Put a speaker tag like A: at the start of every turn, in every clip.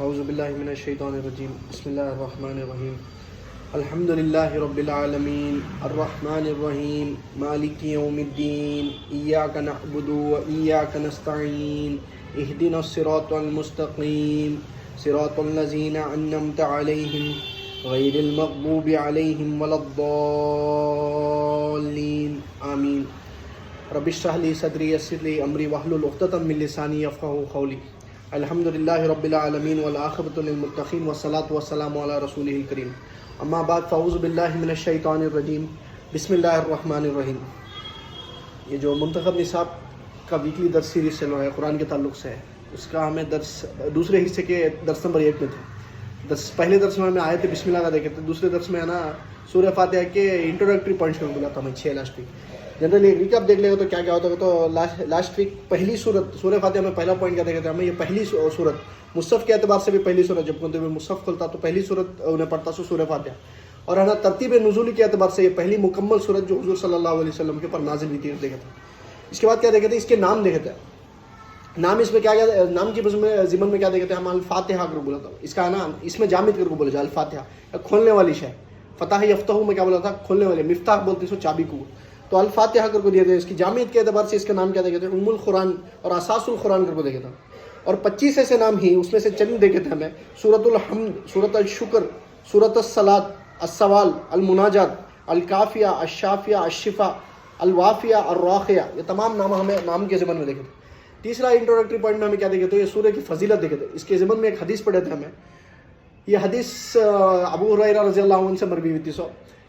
A: اعوذ باللہ من الشیطان الرجیم بسم اللہ الرحمن الرحیم الحمد للہ رب العالمین الرحمن الرحیم مالک یوم الدین ایاک نعبد و ایاک نستعین اہدنا الصراط المستقیم صراط الذین انعمت علیہم غیر المغضوب علیہم ولا الضالین آمین رب اشرح لی صدری یسر لی امری واحلل عقدۃ من لسانی یفقہوا قولی الحمد للہ رب العالمین والعاقبۃ للمتقین والصلاۃ والسلام علی رسولہ الکریم اما بعد فاعوذ باللہ من الشیطان الرجیم بسم اللہ الرحمن الرحیم۔ یہ جو منتخب نصاب کا ویکلی درس سیریز چل رہا ہے قرآن کے تعلق سے ہے، اس کا ہمیں درس دوسرے حصے کے درس نمبر 1 میں تھے۔ پہلے درس میں ہمیں آیت بسم اللہ کا دیکھے تھے، دوسرے درس میں ہے نا سورہ فاتحہ کے انٹروڈکٹری پوائنٹس میں بولا تھا میں 6 لاسٹ ویک۔ جنرلی ایک ریکپ دیکھ لے گا تو کیا کیا ہوتا ہے، تو لاسٹ ویک پہلی صورت سورہ فاتحہ میں پہلا پوائنٹ کیا دیکھا تھا ہمیں، یہ پہلی صورت مصحف کے اعتبار سے بھی پہلی صورت، جب کوئی مصحف کھلتا تو پہلی صورت انہیں پڑھتا سورہ فاتحہ، اور ہے نا ترتیب نزولی کے اعتبار سے یہ پہلی مکمل صورت جو حضور صلی اللہ علیہ وسلم کے اوپر نازل ہوئی تھی دیکھا تھا۔ اس کے بعد کیا دیکھے تھے، اس کے نام دیکھے تھے، نام اس میں کیا نام کی ضمن میں کیا دیکھے تھے ہم، الفاتحہ کر بولا تھا، اس کا ہے نا اس میں جامد کر کو بولا جائے الفاتحہ، کھولنے والی شے، فتح یفتح میں کیا بولا تھا، کھولنے والے، مفتاح بولتے ہیں چابی کو، تو الفاتحہ کر کو دیے تھے۔ اس کی جامعیت کے اعتبار سے اس کا نام کیا دیکھے تھے، ام القرآن اور اساس القرآن کر کو دیکھا تھا، اور 25 ایسے نام ہی اس میں سے چند دیکھے تھے ہمیں، سورۃ الحمد، سورۃ الشکر، سورۃ الصلاۃ، السوال، المناجات، الکافیہ، الشافیہ، الشفا، الوافیہ، الراقیہ، یہ تمام نام کے ضمن میں دیکھے تھے۔ تیسرا انٹروڈکٹری پوائنٹ میں ہمیں کیا دیکھے تھے، یہ سورہ کی فضیلت دیکھے تھے۔ اس کے ضمن میں ایک حدیث پڑھے تھے ہمیں، یہ حدیث ابو ہریرہ رضی اللہ عنہ سے مروی ہوئی تھی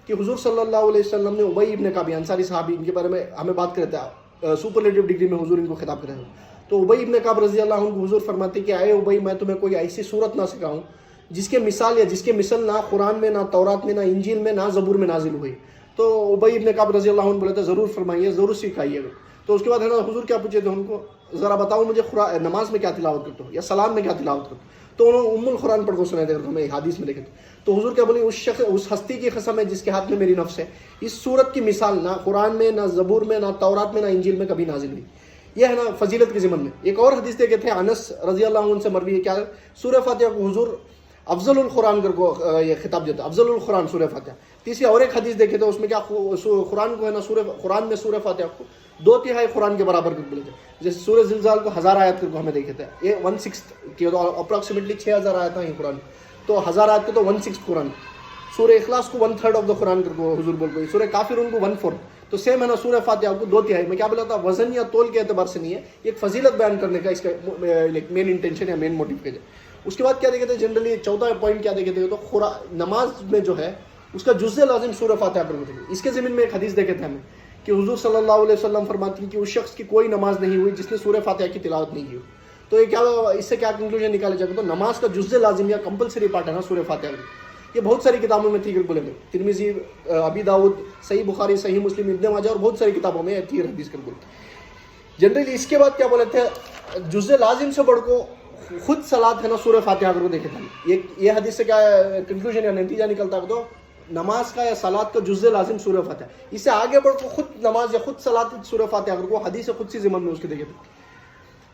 A: کہ حضور صلی اللہ علیہ وسلم نے ابی ابن کعب انصاری صحابی، ان کے بارے میں ہمیں بات کرتے ہیں، سپرلیٹو ڈگری میں حضور ان کو خطاب کرتے ہیں، تو ابی ابن کعب رضی اللہ عنہ کو حضور فرماتے کہ اے ابی، میں تمہیں کوئی ایسی صورت نہ سکھاؤں جس کے مثال یا جس کے مثل نہ قرآن میں، نہ تورات میں، نہ انجیل میں، نہ زبور میں نازل ہوئی۔ تو ابی ابن کعب رضی اللہ عنہ بولے تھے ضرور فرمائیے، ضرور سکھائیے گا۔ تو اس کے بعد ہے نا حضور کیا پوچھے تھے ان کو، ذرا بتاؤ مجھے نماز میں کیا تلاوت کرتے ہو یا سلام میں کیا تلاوت کرتے ہو، تو انہوں نے ام القرآن پڑھ کو سنا دے، ہمیں حدیث میں دیکھے تھے۔ تو حضور کیا بولے، اس ہستی کی قسم ہے جس کے ہاتھ میں میری نفس ہے، اس صورت کی مثال نہ قرآن میں، نہ زبور میں، نہ تورات میں، نہ انجیل میں کبھی نازل ہوئی۔ یہ ہے نا فضیلت کے ضمن میں۔ ایک اور حدیث دیکھے تھے انس رضی اللہ عنہ سے مروی ہے، کیا سورہ فاتحہ کو حضور افضل القرآن کر کو یہ خطاب دیتا، افضل القرآن سورہ فاتحہ۔ تیسری اور ایک حدیث دیکھے تھے، اس میں کیا قرآن کو ہے نا قرآن میں سورہ فاتحہ کو 2/3 قرآن کے برابر کر بولے تھے، جیسے سورہ زلزال کو 1000 آیت کر کو ہمیں دیکھے تھے، یہ 1/6 کی، تو اپروکسیمیٹلی 6000 آیت ہیں قرآن، تو 1000 آیت کے تو 1/6 قرآن۔ سورہ اخلاص کو 1/3 آف دا قرآن کر کو حضور بول گئی، سورہ کافرون کو 1/4، تو سیم ہے نا سورہ فاتحہ کو 2/3۔ میں کیا بولا تھا، وزن یا تول کے اعتبار سے نہیں ہے، ایک فضیلت بیان کرنے کا اس کا مین انٹینشن یا مین موٹیو ہے۔ اس کے بعد کیا دیکھتے ہیں، جنرلی چوتھا پوائنٹ کیا دیکھتے ہیں، تو نماز میں جو ہے اس کا جزء لازم سورہ فاتحہ پر ہوتی ہے۔ اس کے ضمن میں ایک حدیث دیکھے تھے ہمیں کہ حضور صلی اللہ علیہ وسلم فرماتی ہیں کہ اس شخص کی کوئی نماز نہیں ہوئی جس نے سورہ فاتحہ کی تلاوت نہیں کی ہو۔ تو یہ کیا، اس سے کیا کنکلوژن نکالا جائے گا، تو نماز کا جزء لازم یا کمپلسری پارٹ ہے نا سورہ فاتحہ کا۔ یہ بہت ساری کتابوں میں تھی بولے میں، ترمذی، ابی داؤد، صحیح بخاری، صحیح مسلم، ابن ماجہ اور بہت ساری کتابوں میں تھی حدیث کر بول۔ جنرلی اس کے بعد کیا بولے تھے، جزء لازم سے بڑھ کو خود صلاۃ ہے نا سورہ فاتحہ کو دیکھے تھے۔ یہ حدیث سے کیا کنکلوژن یا نتیجہ نکلتا ہے، تو نماز کا یا صلاۃ کا جزء لازم سورہ فاتحہ۔ اس سے آگے بڑھ کو خود نماز یا خود صلاۃ سورہ فاتحہ کو حدیث قدسی ضمن میں اس کے دیکھے تھے،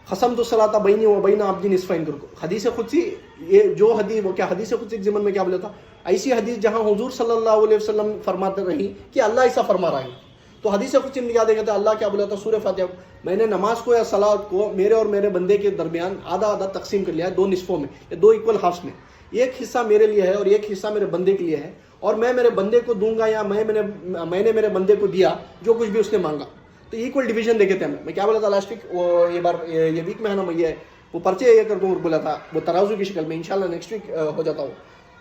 A: قسمت الصلاۃ بینی و بین عبدی نصفین کر کو حدیث قدسی، یہ جو حدیث وہ کیا حدیث قدسی ضمن میں کیا بولا تھا، ایسی حدیث جہاں حضور صلی اللہ علیہ وسلم فرماتے رہی کہ اللہ ایسا فرما رہا ہے، تو حدیث قدسی میں کیا دیکھا تھا، اللہ کیا بولا تھا سورہ فاتحہ کو، میں نے نماز کو یا صلاۃ کو میرے اور میرے بندے کے درمیان آدھا آدھا تقسیم کر لیا ہے، 2 نصفوں میں یا 2 ایکول ہافس میں، ایک حصہ میرے لیے ہے اور ایک حصہ میرے بندے کے لیے ہے، اور میں میرے بندے کو دوں گا یا میں نے میرے بندے کو دیا جو کچھ بھی اس نے مانگا، تو ایکول ڈویژن دیکھے تھے ہمیں۔ میں کیا بولا تھا لاسٹ ویک، یہ ویک میں ہے نا میں وہ پرچے یہ کر دوں بولا تھا، وہ ترازو کی شکل میں، انشاءاللہ نیکسٹ ویک ہو جاتا ہوں،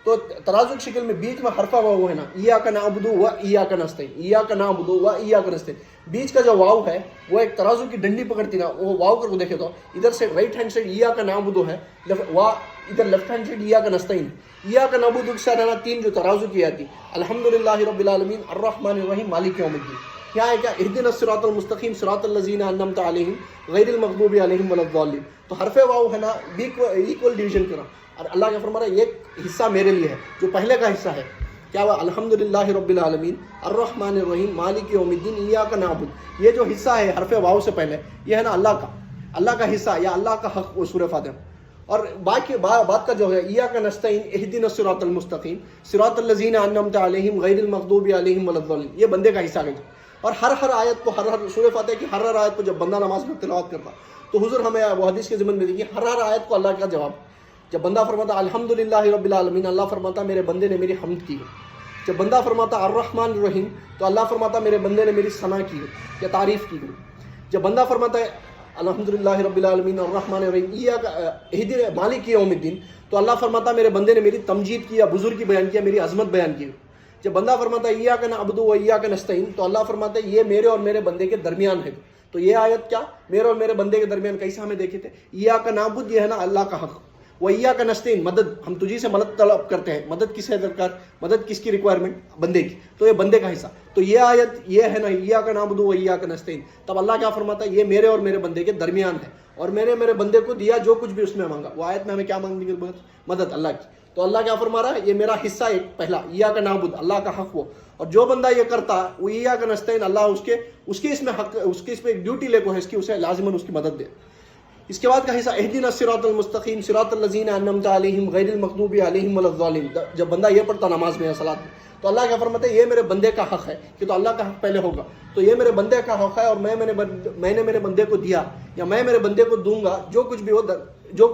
A: تو ترازو کی شکل میں بیچ میں حرفہ واو ہے نا، ایاک نعبد و ایاک نستعین، ایاک نعبد و ایاک نستعین، بیچ کا جو واو ہے وہ ایک ترازو کی ڈنڈی پکڑتی نا، وہ واو کر کو دیکھے تو ادھر سے رائٹ ہینڈ سائڈ ایاک نعبد ہے، ادھر لیفٹ ہینڈ سائڈ ایاک نستعین، ایاک نعبد کے ساتھ ہے نا 3 جو ترازو کی آتی، الحمدللہ رب العالمین الرحمن الرحیم مالک یوم الدین، کیا ہے کیا، اہدنا الصراط المستقیم صراط الذین انعمت علیہم غیر المغضوب علیہم ولا الضالین، تو حرف واو ہے نا ایکول ڈویژن کرا، اور اللہ کیا فرما رہا ہے، ایک حصہ میرے لیے ہے جو پہلے کا حصہ ہے، کیا ہوا، الحمدللہ رب العالمین الرحمن الرحیم مالک یوم الدین ایاک نعبد، یہ جو حصہ ہے حرف واو سے پہلے یہ ہے نا اللہ کا حصہ یا اللہ کا حق، وہ سورہ فاتحہ۔ اور بات کا جو ہے ایاک نستعین اہدنا الصراط المستقیم صراط الذین انعمت علیہم غیر المغضوب علیہم ولا الضالین، یہ بندے کا حصہ ہے. اور ہر آیت کو ہر سورہ فاتحہ کی ہر آیت کو جب بندہ نماز میں تلاوت کرتا تو حضور ہمیں وہ حدیث کے ضمن میں دیکھیے ہر آیت کو اللہ کا جواب. جب بندہ فرماتا الحمدللہ رب العالمین، اللہ فرماتا میرے بندے نے میری حمد کی ہے. جب بندہ فرماتا الرحمن الرحیم تو اللہ فرماتا میرے بندے نے میری ثنا کی ہے یا تعریف کی ہے. جب بندہ فرماتا ہے الحمدللہ رب العالمین الرحمن الرحیم ایاک اہدنا مالک یوم الدین تو اللہ فرماتا میرے بندے نے میری تمجید کی یا بزرگی بیان کیا، میری عظمت بیان کی. جب بندہ فرماتا ہے ایاک نعبد و ایاک نستعین تو اللہ فرماتا ہے یہ میرے اور میرے بندے کے درمیان ہے. تو یہ آیت کیا میرے اور میرے بندے کے درمیان کیسے ہمیں دیکھے تھے. ایاک نعبد یہ ہے نا اللہ کا حق، وہ ایاک نستعین مدد، ہم تجھی سے مدد طلب کرتے ہیں. مدد کس ہے درکار، مدد کس کی ریکوائرمنٹ، بندے کی. تو یہ بندے کا حصہ. تو یہ آیت یہ ہے نا ایاک نعبد و ایاک نستعین، تب اللہ کیا فرماتا ہے یہ میرے اور میرے بندے کے درمیان ہے اور میں نے میرے بندے کو دیا جو کچھ بھی اس میں مانگا. وہ آیت میں ہمیں کیا مانگنے کی ضرورت، مدد اللہ کی. تو اللہ کیا فرما رہا ہے یہ میرا حصہ ایک پہلا ایاک نعبد اللہ کا حق وہ، اور جو بندہ یہ کرتا وہ ایاک نستعین اللہ اس کے اس میں حق، اس کے اس پہ ایک ڈیوٹی لے کو ہے اس کی، اسے لازماً اس کی مدد دے. اس کے بعد کا حصہ اہدنا الصراط المستقیم صراط الذین انعمت علیہم غیر المغضوب علیہم ولا الضالین. جب بندہ یہ پڑھتا نماز میں یا صلاۃ میں تو اللہ کیا فرماتا ہے یہ میرے بندے کا حق ہے کہ تو اللہ کا حق پہلے ہوگا. تو یہ میرے بندے کا حق ہے اور میں نے میرے بندے کو دیا یا میں میرے بندے کو دوں گا جو کچھ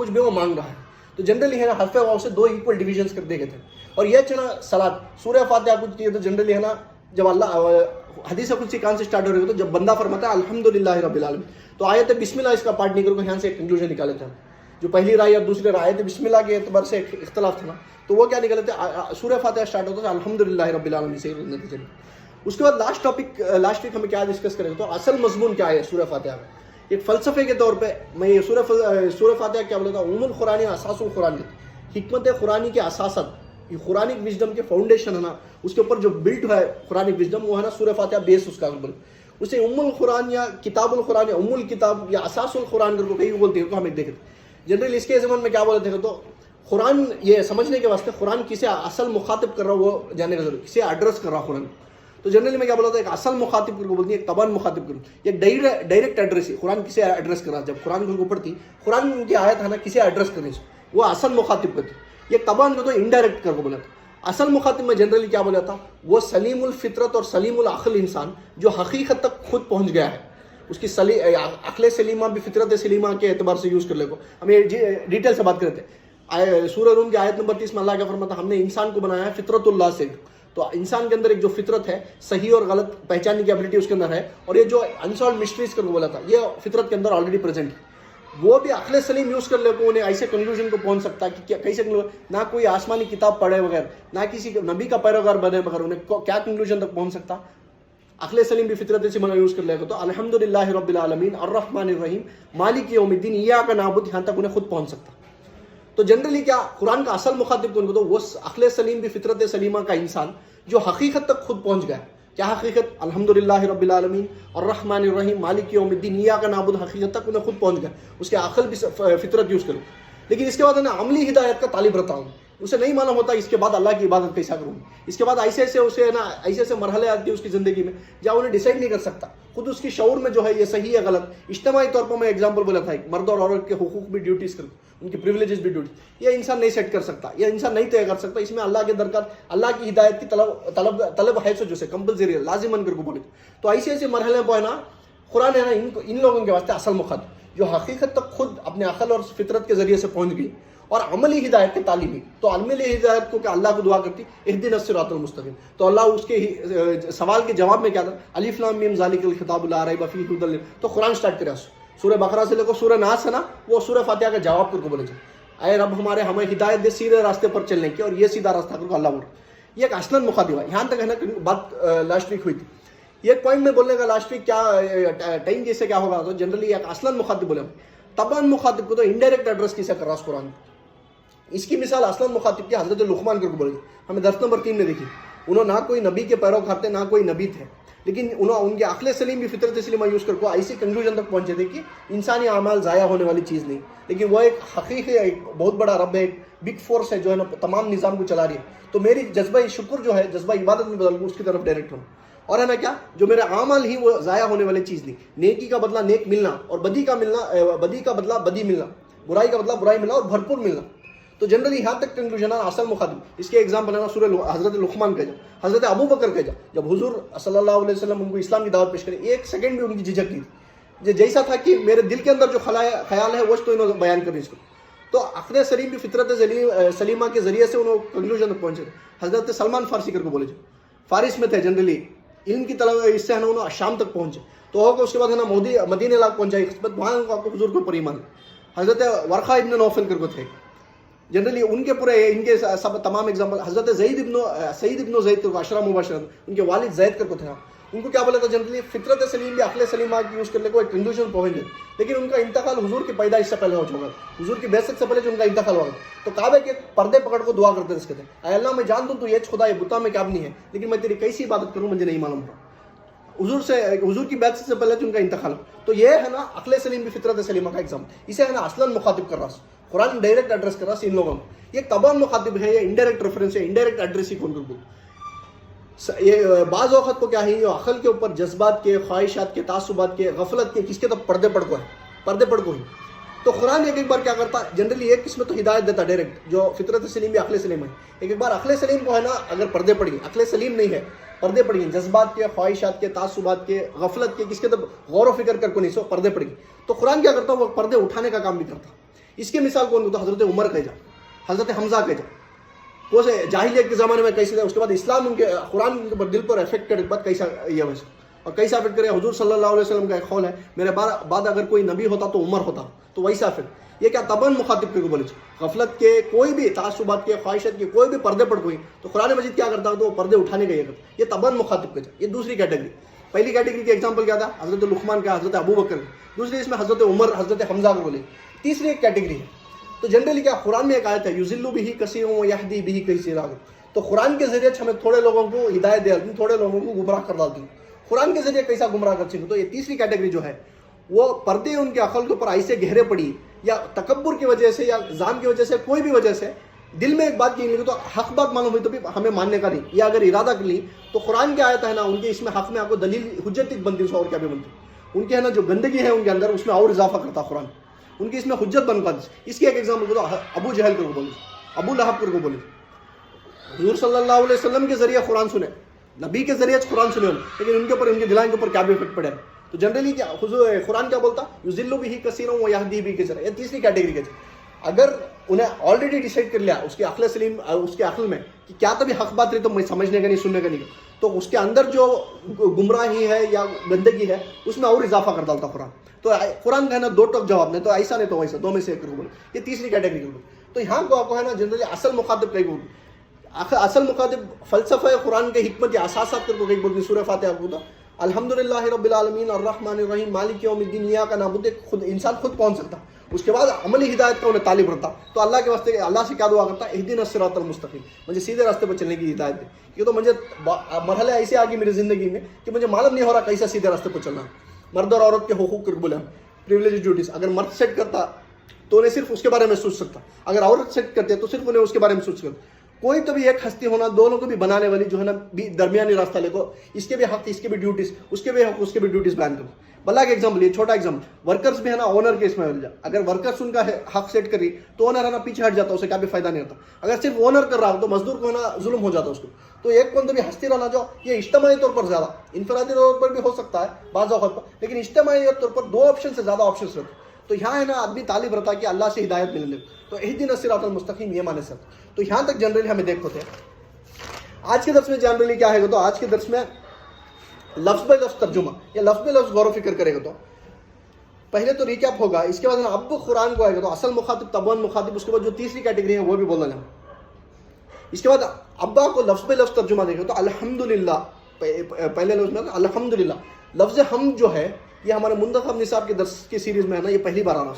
A: بھی وہ مانگ رہا ہے. تو جنرلی ہے نا حرف واو سے دو ایکول ڈویژنز کر دے گئے تھے. اور یہ چنا صلاۃ سورہ فاتحہ کچھ کی تو جنرلی ہے نا جب اللہ حدیث قدسی کہاں سے اسٹارٹ ہو رہی ہے تو جب بندہ فرماتا ہے الحمدللہ رب العالمین تو آیت بسم اللہ اس کا پارٹ نہیں کرو یہاں سے ایک کنکلوژن نکالے تھے. جو پہلی رائے اور دوسری رائے آیت بسم اللہ کے اعتبار سے اختلاف تھا نا تو وہ کیا نکالے تھے سورہ فاتحہ اسٹارٹ ہوتا ہے الحمدللہ رب العالمین سے نتیجے میں. اس کے بعد لاسٹ ویک ہمیں کیا ڈسکس کریں تو اصل مضمون کیا ہے سورہ فاتحہ میں. ایک فلسفے کے طور پہ میں یہ سورہ فاتحہ کیا بولتا ہوں ام القرآن اساس القرآن، حکمت قرآنی کے اساسات، یہ قرآنک وزڈم کے فاؤنڈیشن ہے نا اس کے اوپر جو بلٹ ہے قرآنک وزڈم وہ ہے نا سورہ فاتحہ بیس اس کا اسے ام القرآن یا کتاب القرآن یا ام الکتاب یا اساس القرآن کر کو کہیں بولتے ہیں. تو ہم ایک دیکھتے جنرلی اس کے زمان میں کیا بولتے ہیں تو قرآن یہ سمجھنے کے واسطے قرآن کسے اصل مخاطب کر رہا وہ جاننے کا ضرورت، کسے ایڈریس کر رہا قرآن. تو جنرلی میں کیا بولا تھا ایک اصل مخاطب کو بولتی ہے، ایک تبان مخاطب کو، ایک ڈائریکٹ ایڈریس ہے. قرآن کسے ایڈریس کر رہا جب قرآن کو پڑھتی قرآن کی آیت ہے نا کسے ایڈریس کرنے سے وہ اصل مخاطب کرتی. یہ تبان کو تو انڈائریکٹ کر کو بولا تھا. اصل مخاطب میں جنرلی کیا بولا تھا وہ سلیم الفطرت اور سلیم العقل انسان جو حقیقت تک خود پہنچ گیا ہے. اس کی عقل سلیمہ بھی فطرت سلیمہ کے اعتبار سے یوز کر لے کو ہم یہ ڈیٹیل سے بات کرتے ہیں. سورہ روم کی آیت نمبر 30 میں اللہ کیا فرماتا ہم نے انسان کو بنایا ہے فطرت اللہ سے. تو انسان کے اندر ایک جو فطرت ہے صحیح اور غلط پہچاننے کی ایبلٹی اس کے اندر ہے اور یہ جو انسالوڈ مسٹریز کر بولا تھا یہ فطرت کے اندر آلریڈی پریزنٹ ہے. وہ بھی عقل سلیم یوز کر لے کو انہیں ایسے کنکلوژن کو پہنچ سکتا ہے کہ کیسے نہ کوئی آسمانی کتاب پڑھے بغیر نہ کسی نبی کا پیروکار بنے بغیر انہیں کیا کنکلوژن تک پہنچ سکتا. عقل سلیم بھی فطرت سے بنا یوز کر لے گا. تو الحمدللہ رب العالمین الرحمن الرحیم مالک یوم الدین ایاک نعبد یہاں تک انہیں خود پہنچ سکتا. تو جنرلی کیا قرآن کا اصل مخاطب کون کو تو وہ عقل سلیم بھی فطرت سلیمہ کا انسان جو حقیقت تک خود پہنچ گیا. کیا حقیقت الحمدللہ رب العالمین الرحمن الرحیم مالک یوم الدین ایاک نعبد حقیقت تک انہیں خود پہنچ گیا. اس کے عقل بھی فطرت یوز کرو. لیکن اس کے بعد میں عملی ہدایت کا طالب رہتا ہوں. اسے نہیں معلوم ہوتا اس کے بعد اللہ کی عبادت کیسا کروں. اس کے بعد ایسے مرحلے آتے ہیں اس کی زندگی میں جہاں انہیں ڈیسائیڈ نہیں کر سکتا خود اس کی شعور میں جو ہے یہ صحیح ہے غلط. اجتماعی طور پر میں ایگزامپل بولا تھا ایک مرد اور عورت کے حقوق بھی ڈیوٹیز کر ان کی پریولیجز بھی ڈیوٹی یہ انسان نہیں سیٹ کر سکتا، یہ انسان نہیں طے کر سکتا. اس میں اللہ کے درکار اللہ کی ہدایت کی طلب ہے جو سے کمپلسری لازمن کر کو بولے. تو ایسے مرحلے پہ ہے نا قرآن ہے نا ان لوگوں کے واسطے اصل مخاطب جو حقیقت تک خود اپنے عقل اور فطرت کے ذریعے سے پہنچ گئی اور عملی ہدایت کے تعلیمی. تو عملی ہدایت کو کہ اللہ کو دعا کرتی اہدنا الصراط المستقیم. تو اللہ اس کے سوال کے جواب میں کیا تھا الف لام میم ذالک الکتاب لا ریب فیہ ھدی. تو قرآن سٹارٹ کرا سورہ بقرہ سے لے کر سورہ ناس ہے نا وہ سورہ فاتحہ کا جواب کر کو بولے جائے اے رب ہمیں ہدایت دے سیدھے راستے پر چلنے کی اور یہ سیدھا راستہ کر کو اللہ بول. یہ ایک اصلاً مخاطب ہے. یہاں تک ہے نا بات لاسٹ ویک ہوئی تھی. یہ ایک پوائنٹ میں بولنے کا لاسٹ ویک کیا ٹائم جیسے کیا ہوگا تو جنرلی ایک اصلاً مخاطب بولے تبان مخاطب کو تو انڈائریکٹ ایڈریس کیسے کر رہا ہے قرآن. اس کی مثال اصلاً مخاطب کی حضرت لقمان کر کو بولے ہمیں درس نمبر 3 میں دیکھی. انہوں نہ کوئی نبی کے پیروکار تھے نہ کوئی نبی تھے لیکن ان کے عقل سلیم بھی فطرت سلیمہ یوز کر کو ایسی کنکلوژن تک پہنچے تھے کہ انسانی اعمال ضائع ہونے والی چیز نہیں لیکن وہ ایک حقیقی ایک بہت بڑا رب ہے ایک بگ فورس ہے جو ہے نا تمام نظام کو چلا رہی ہے. تو میری جذبہ شکر جو ہے جذبہ عبادت میں بدل اس کی طرف ڈائریکٹ ہوں اور ہے نا کیا جو میرے اعمال ہی وہ ضائع ہونے والی چیز نہیں. نیکی کا بدلہ نیک ملنا اور بدی کا بدلہ بدی ملنا. برائی کا مطلب برائی ملنا اور بھرپور ملنا. تو جنرلی یہاں تک کنکلوژن ہے اصل مخاطب. اس کے ایگزامپل ہے نا سورہ حضرت لقمان کا جا, حضرت ابو بکر کا جب حضور صلی اللہ علیہ وسلم ان کو اسلام کی دعوت پیش کرے, ایک سیکنڈ بھی ان کی جھجک نہیں تھی. جیسا تھا کہ میرے دل کے اندر جو خیال ہے وہ تو انہوں نے بیان کریں اس کو. تو عقل سلیم بھی فطرت سلیمہ کے ذریعے سے انہوں کنکلوژن تک پہنچے. حضرت سلمان فارسی کر کو بولے جو فارس میں تھے جنرلی علم کی طلب, اس سے ہے نا انہوں شام تک پہنچے. تو ہوگا اس کے بعد ہے نا مدینہ علاقہ پہنچائی قسمت, وہاں آپ کو حضور کے اوپر ایمان. حضرت ورقہ ابن نوفل کر کو تھے جنرلی ان کے پورے ان کے سب تمام ایگزامپل. حضرت سعید ابن زید کو عشرہ مبشرہ ان کے والد زید کر کو تھا, ان کو کیا بولا تھا جنرلی فطرت سلیم بھی عقل سلیمہ کی یوز کرنے کو ایک کنکلوژن پہنچ گئے. لیکن ان کا انتقال حضور کی پیدائش سے پہلے ہو چکا, حضور کی بعثت سے پہلے جو ان کا انتقال ہوا. تو کعبے کے پردے پکڑ کو دعا کرتے تھے, اے اللہ میں جان دوں تو یہ خدا یہ بتا میں کیا نہیں ہے, لیکن میں تیری کیسی عبادت کروں مجھے نہیں معلوم تھا. حضور کی بعثت سے پہلے جو ان کا انتقال ہو. تو یہ ہے نا عقل سلیم بھی فطرت سلیمہ کا ایگزام. اسے ہے نا اصلاً مخاطب کر رہا ہے قرآن, ڈائریکٹ ایڈریس کر رہا ہے ان لوگوں کو. یہ طبعاً مخاطب ہے, یہ انڈائریکٹ ریفرنس ہے, انڈائریکٹ ایڈریس ہی کون کو. یہ بعض اوقات کو کیا ہے, یہ عقل کے اوپر جذبات کے, خواہشات کے, تعصبات کے, غفلت کے, کس کے تو پردے پڑ کو ہے, پردے پڑ کو ہی. تو قرآن ایک بار کیا کرتا جنرلی ایک قسم تو ہدایت دیتا ڈائریکٹ جو فطرت سلیم بھی عقل سلیم ہے. ایک بار عقل سلیم کو ہے نا اگر پردے پڑ گئے, عقل سلیم نہیں ہے پردے پڑ گئے, جذبات کے, خواہشات کے, تعصبات کے, غفلت کے, کس کے تو غور و فکر کر کو نہیں سو پردے پڑ گئے. تو قرآن کیا کرتا وہ پردے اٹھانے کا کام بھی کرتا. اس کی مثال کون ہوتا, حضرت عمر کا جا, حضرت حمزہ کا جا. وہ سے جاہلیت کے زمانے میں کیسے تھا, اس کے بعد اسلام ان کے قرآن کے اوپر دل پر افیکٹ کرنے کے بعد کیسا یہ ویسے اور کیسا افیکٹ کرے. حضور صلی اللہ علیہ وسلم کا ایک قول ہے, میرے بعد اگر کوئی نبی ہوتا تو عمر ہوتا, تو ویسا پھر یہ کیا طبعاً مخاطب کو بولے غفلت کے, کوئی بھی تعصبات کے, خواہشات کے, کوئی بھی پردے پڑ گئی. تو قرآن مجید کیا کرتا تو وہ پردے اٹھانے کا یہ کرتا, یہ طبعاً مخاطب کا. یہ دوسری کیٹیگری. پہلی کیٹیگری کی ایگزامپل کیا تھا, حضرت لقمان کا, حضرت ابو بکر. دوسری اس میں حضرت عمر, حضرت حمزہ کو بولے. تیسری ایک کیٹیگری ہے. تو جنرلی کیا قرآن میں ایک آیت ہے, یضل بہ کثیر و یہدی بہ کثیر. تو قرآن کے ذریعے ہمیں تھوڑے لوگوں کو ہدایت دے, تھوڑے لوگوں کو گمراہ کر ڈالتی ہوں. قرآن کے ذریعے کیسا گمراہ کرتی ہوں. تو یہ تیسری کیٹیگری جو ہے وہ پردے ان کے عقل کے اوپر ایسے گہرے پڑی, یا تکبر کی وجہ سے, یا ذان کی وجہ سے, کوئی بھی وجہ سے دل میں ایک بات کی نہیں, تو حق بات معلوم ہوئی تو بھی ہمیں ماننے کا نہیں, یا اگر ارادہ کر لی تو قرآن کی آیت ہے نا ان کے اس میں حق میں آپ کو دلیل حجت بنتی ہے, اور کیا بھی بنتی. ان کے ہے نا جو گندگی ہے ان کے اندر, اس میں اور اضافہ کرتا قرآن, ان کی اس میں حجت بن پاتی. اس کی ایک ایگزامپل تو ابو جہل کو بولے, ابو لہب کو بولے. حضور صلی اللہ علیہ وسلم کے ذریعے قرآن سنے, نبی کے ذریعے قرآن سنے, لیکن ان کے اوپر, ان کے دلائن کے اوپر کیا بھی افیکٹ پڑے. تو جنرلی کیا قرآن کیا بولتا, یضل بہ کثیر و یہدی بہ کثیر. یہ تیسری کیٹیگری کے. اگر انہیں آلریڈی ڈیسائڈ کر لیا اس کے عقل سلیم, اس کے عقل میں کہ کیا تبھی حق بات رہی تو میں سمجھنے کا نہیں, سننے کا نہیں, تو اس کے اندر جو گمراہی ہے یا گندگی ہے اس میں اور اضافہ کر ڈالتا قرآن. تو قرآن کا ہے نا دو ٹوک جواب, نہیں تو ایسا نہیں تو ویسا, دو میں سے ایک کر بولے. یہ تیسری کیٹیگری کر. تو یہاں کو آپ کو ہے نا جنرلی اصل مخاطب کئی بولتے, اصل مخاطب فلسفہ قرآن کے حکمت اساسات کر کو کئی بولتے. سورہ فاتحہ کو الحمدللہ رب العالمین الرحمن الرحیم مالک یوم الدین ایاک نعبد, خود انسان خود پہنچ سکتا. اس کے بعد عملی ہدایت کا انہیں طالب رہتا, تو اللہ کے واسطے اللہ سے کیا دعا کرتا, اہدنا الصراط المستقیم, مجھے سیدھے راستے پر چلنے کی ہدایت دے. یہ تو مجھے مرحلے ایسے آگے میری زندگی میں کہ مجھے معلوم نہیں ہو رہا کیسا سیدھے راستے پر چلنا. مرد اور عورت کے حقوق کر بولے, پریولیج ڈیوٹیز. اگر مرد سیٹ کرتا تو انہیں صرف اس کے بارے میں سوچ سکتا, اگر عورت سیٹ کرتے تو صرف انہیں اس کے بارے میں سوچ سکتا. کوئی تو بھی ایک ہستی ہونا, دونوں کو بھی بنانے والی جو ہے نا درمیانی راستہ لے کو, اس کے بھی حق, اس کے بھی ڈیوٹیز, اس کے بھی حق, اس کے بھی ڈیوٹیز بیان کرو. بلا کے ایگزامپل, یہ چھوٹا ایگزامپل, ورکرز بھی ہے نا اونر کے اس میں مل جائے. اگر ورکرز ان کا حق سیٹ کری تو اونر ہے نا پیچھے ہٹ جاتا, اسے کیا بھی فائدہ نہیں ہوتا. اگر صرف اونر کر رہا ہو تو مزدور کو ہے نا ظلم ہو جاتا اس کو. تو ایک کون تو بھی ہستی رہنا جو یہ اجتماعی طور پر زیادہ, انفرادی طور پر بھی ہو سکتا ہے بعض اوقات پر, لیکن اجتماعی طور پر دو آپشن سے زیادہ آپشنس رہتے. تو یہاں ہے نا آدمی طالب رہتا کہ اللہ سے ہدایت ملنے, تو اہدنا الصراط المستقیم یہ مانے سر. تو یہاں تک جنرلی ہمیں دیکھتے تھے. آج کے درس میں جنرلی کیا ہے تو آج کے درس میں لفظ بے لفظ ترجمہ یا لفظ بے لفظ غور و فکر کرے گا. تو پہلے تو ریکیپ ہوگا, اس کے بعد اب قرآن کو آئے گا تو اصل مخاطب, طبعاً مخاطب, اس کے بعد جو تیسری کیٹیگری ہے وہ بھی بولنا ہے. اس کے بعد ابا کو لفظ بے لفظ ترجمہ دیکھے تو الحمدللہ, پہلے لفظ میں الحمدللہ. لفظ حمد جو ہے یہ ہمارے منتخب نصاب کے درس کی سیریز میں ہے نا, یہ پہلی بار آنا.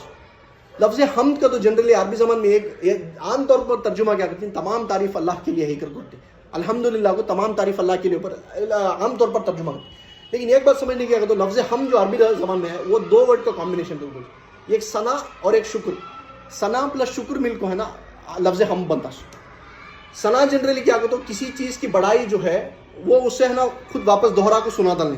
A: لفظ حمد کا تو جنرلی عربی زبان میں ایک عام طور پر ترجمہ کیا کرتے ہیں, تمام تعریف اللہ کے لیے ہی کر کرتے ہیں. الحمدللہ کو تمام تعریف اللہ کے لیے اوپر عام طور پر ترجمہ کرتے ہیں. لیکن ایک بات سمجھنے کی اگر تو لفظ حمد جو عربی زبان میں ہے وہ دو ورڈ کا کمبینیشن ہے, ایک ثنا اور ایک شکر. ثنا پلس شکر مل کو ہے نا لفظ حمد بنتا. ثنا جنرلی کیا کرتا, کسی چیز کی بڑائی جو ہے وہ اس سے ہے نا خود واپس دوہرا کو سنا ڈالنے,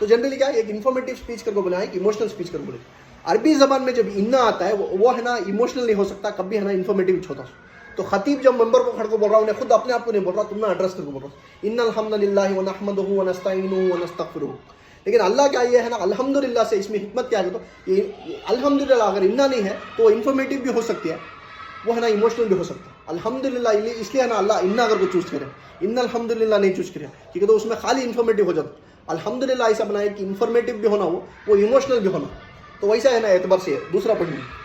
A: تو جنرلی کیا ایک انفارمیٹیو اسپیچ کر کو بولا ہے کہ ایموشنل اسپیچ کر بولے. عربی زبان میں جب انا آتا ہے وہ ہے نا ایموشنل نہیں ہو سکتا, کبھی ہے نا انفارمیٹیو ہوتا. تو خطیب جب ممبر کو کھڑ کو بول رہا انہیں خود اپنے آپ کو نہیں بول رہا, تم نے ایڈریس کر کو بول رہا ان الحمد للہ ونحمدہ ونستعینہ ونستغفرہ. لیکن اللہ کیا یہ ہے نا الحمدللہ سے اس میں حکمت کیا ہے, تو یہ الحمدللہ اگر انا نہیں ہے تو وہ انفارمیٹیو بھی ہو سکتی ہے, وہ ہے نا ایموشنل بھی ہو سکتا ہے. الحمدللہ اس لیے ہے نا اللہ انا اگر کو چوز کرے, ان الحمدللہ نہیں چوز کرے کیونکہ تو اس میں خالی انفارمیٹیو ہو جاتا. الحمدللہ ایسا بنائے کہ انفارمیٹیو بھی ہونا وہ ایموشنل بھی ہونا. تو ویسا ہے نا اعتبار سے دوسرا پوائنٹ.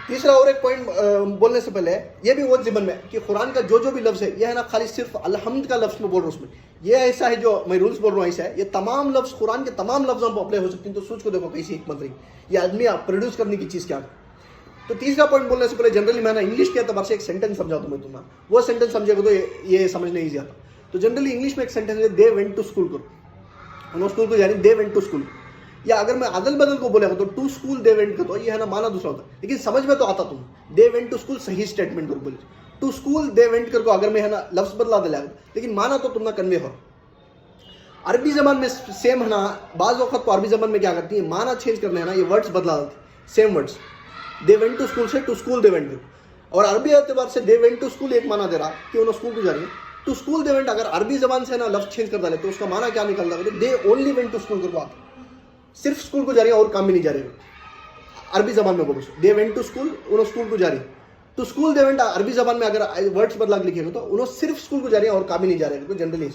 A: تیسرا اور ایک پوائنٹ بولنے سے پہلے یہ بھی وہ ضمن میں کہ قرآن کا جو بھی لفظ ہے یہ ہے نا خالی صرف الحمد کا لفظ میں بول رہا ہوں, اس میں یہ ایسا ہے جو میں رولس بول رہا ہوں ایسا ہے, یہ تمام لفظ قرآن کے تمام لفظوں پر اپلائی ہو سکتے ہیں. تو سوچ کو دیکھو کیسی حکمت رہی, یہ آدمی پروڈیوس کرنے کی چیز کیا ہے. تو تیسرا پوائنٹ بولنے سے پہلے جنرلی میں نا انگلش کے اعتبار سے ایک سینٹینس سمجھاتا ہوں میں تمہیں, وہ سینٹینس سمجھے گا تو یہ سمجھنے ایزی آتا. تو جنرلی انگلش میں ایک سینٹینس ہے دے وینٹ ٹو اسکول, انہوں اسکول کو یعنی دے وینٹ ٹو اسکول. یا اگر میں عدل بدل کو بولے گا تو ٹو اسکول دے وینٹ کا تو یہ ہے نا مانا دوسرا ہوتا ہے, لیکن سمجھ میں تو آتا تم دے وینٹ ٹو اسکول صحیح اسٹیٹمنٹ کر بولے ٹو اسکول دے وینٹ کر کو اگر میں ہے نا لفظ بدلا دے لگا, لیکن مانا تو تم نہ کنوے ہو. عربی زبان میں سیم ہے نا, بعض وقت تو عربی زبان میں کیا کرتی ہے مانا چینج کرنا ہے نا, یہ ورڈس بدلا دیتے same words. They went to school سے ٹو اسکول دے وینٹ, اور عربی اعتبار سے دے وینٹ ٹو اسکول ایک مانا دے رہا کہ انہوں اسکول کو جا رہی ہے. ٹو اسکول دے وینٹ اگر عربی زبان سے نا لفظ چینج کر ڈالے تو اس کا مانا کیا نکل رہا ہے, they only went to school کر بات, صرف اسکول کو جا رہی ہے اور کام بھی نہیں جا رہے. عربی زبان میں بولو دے وینٹ ٹو اسکول, انہوں اسکول کو جا رہی. ٹو اسکول دے وینٹ عربی زبان میں اگر ورڈس بدلا کے لکھے گا تو انہوں صرف اسکول کو جا رہی ہیں اور کام ہی نہیں جا رہے. تو جنرلی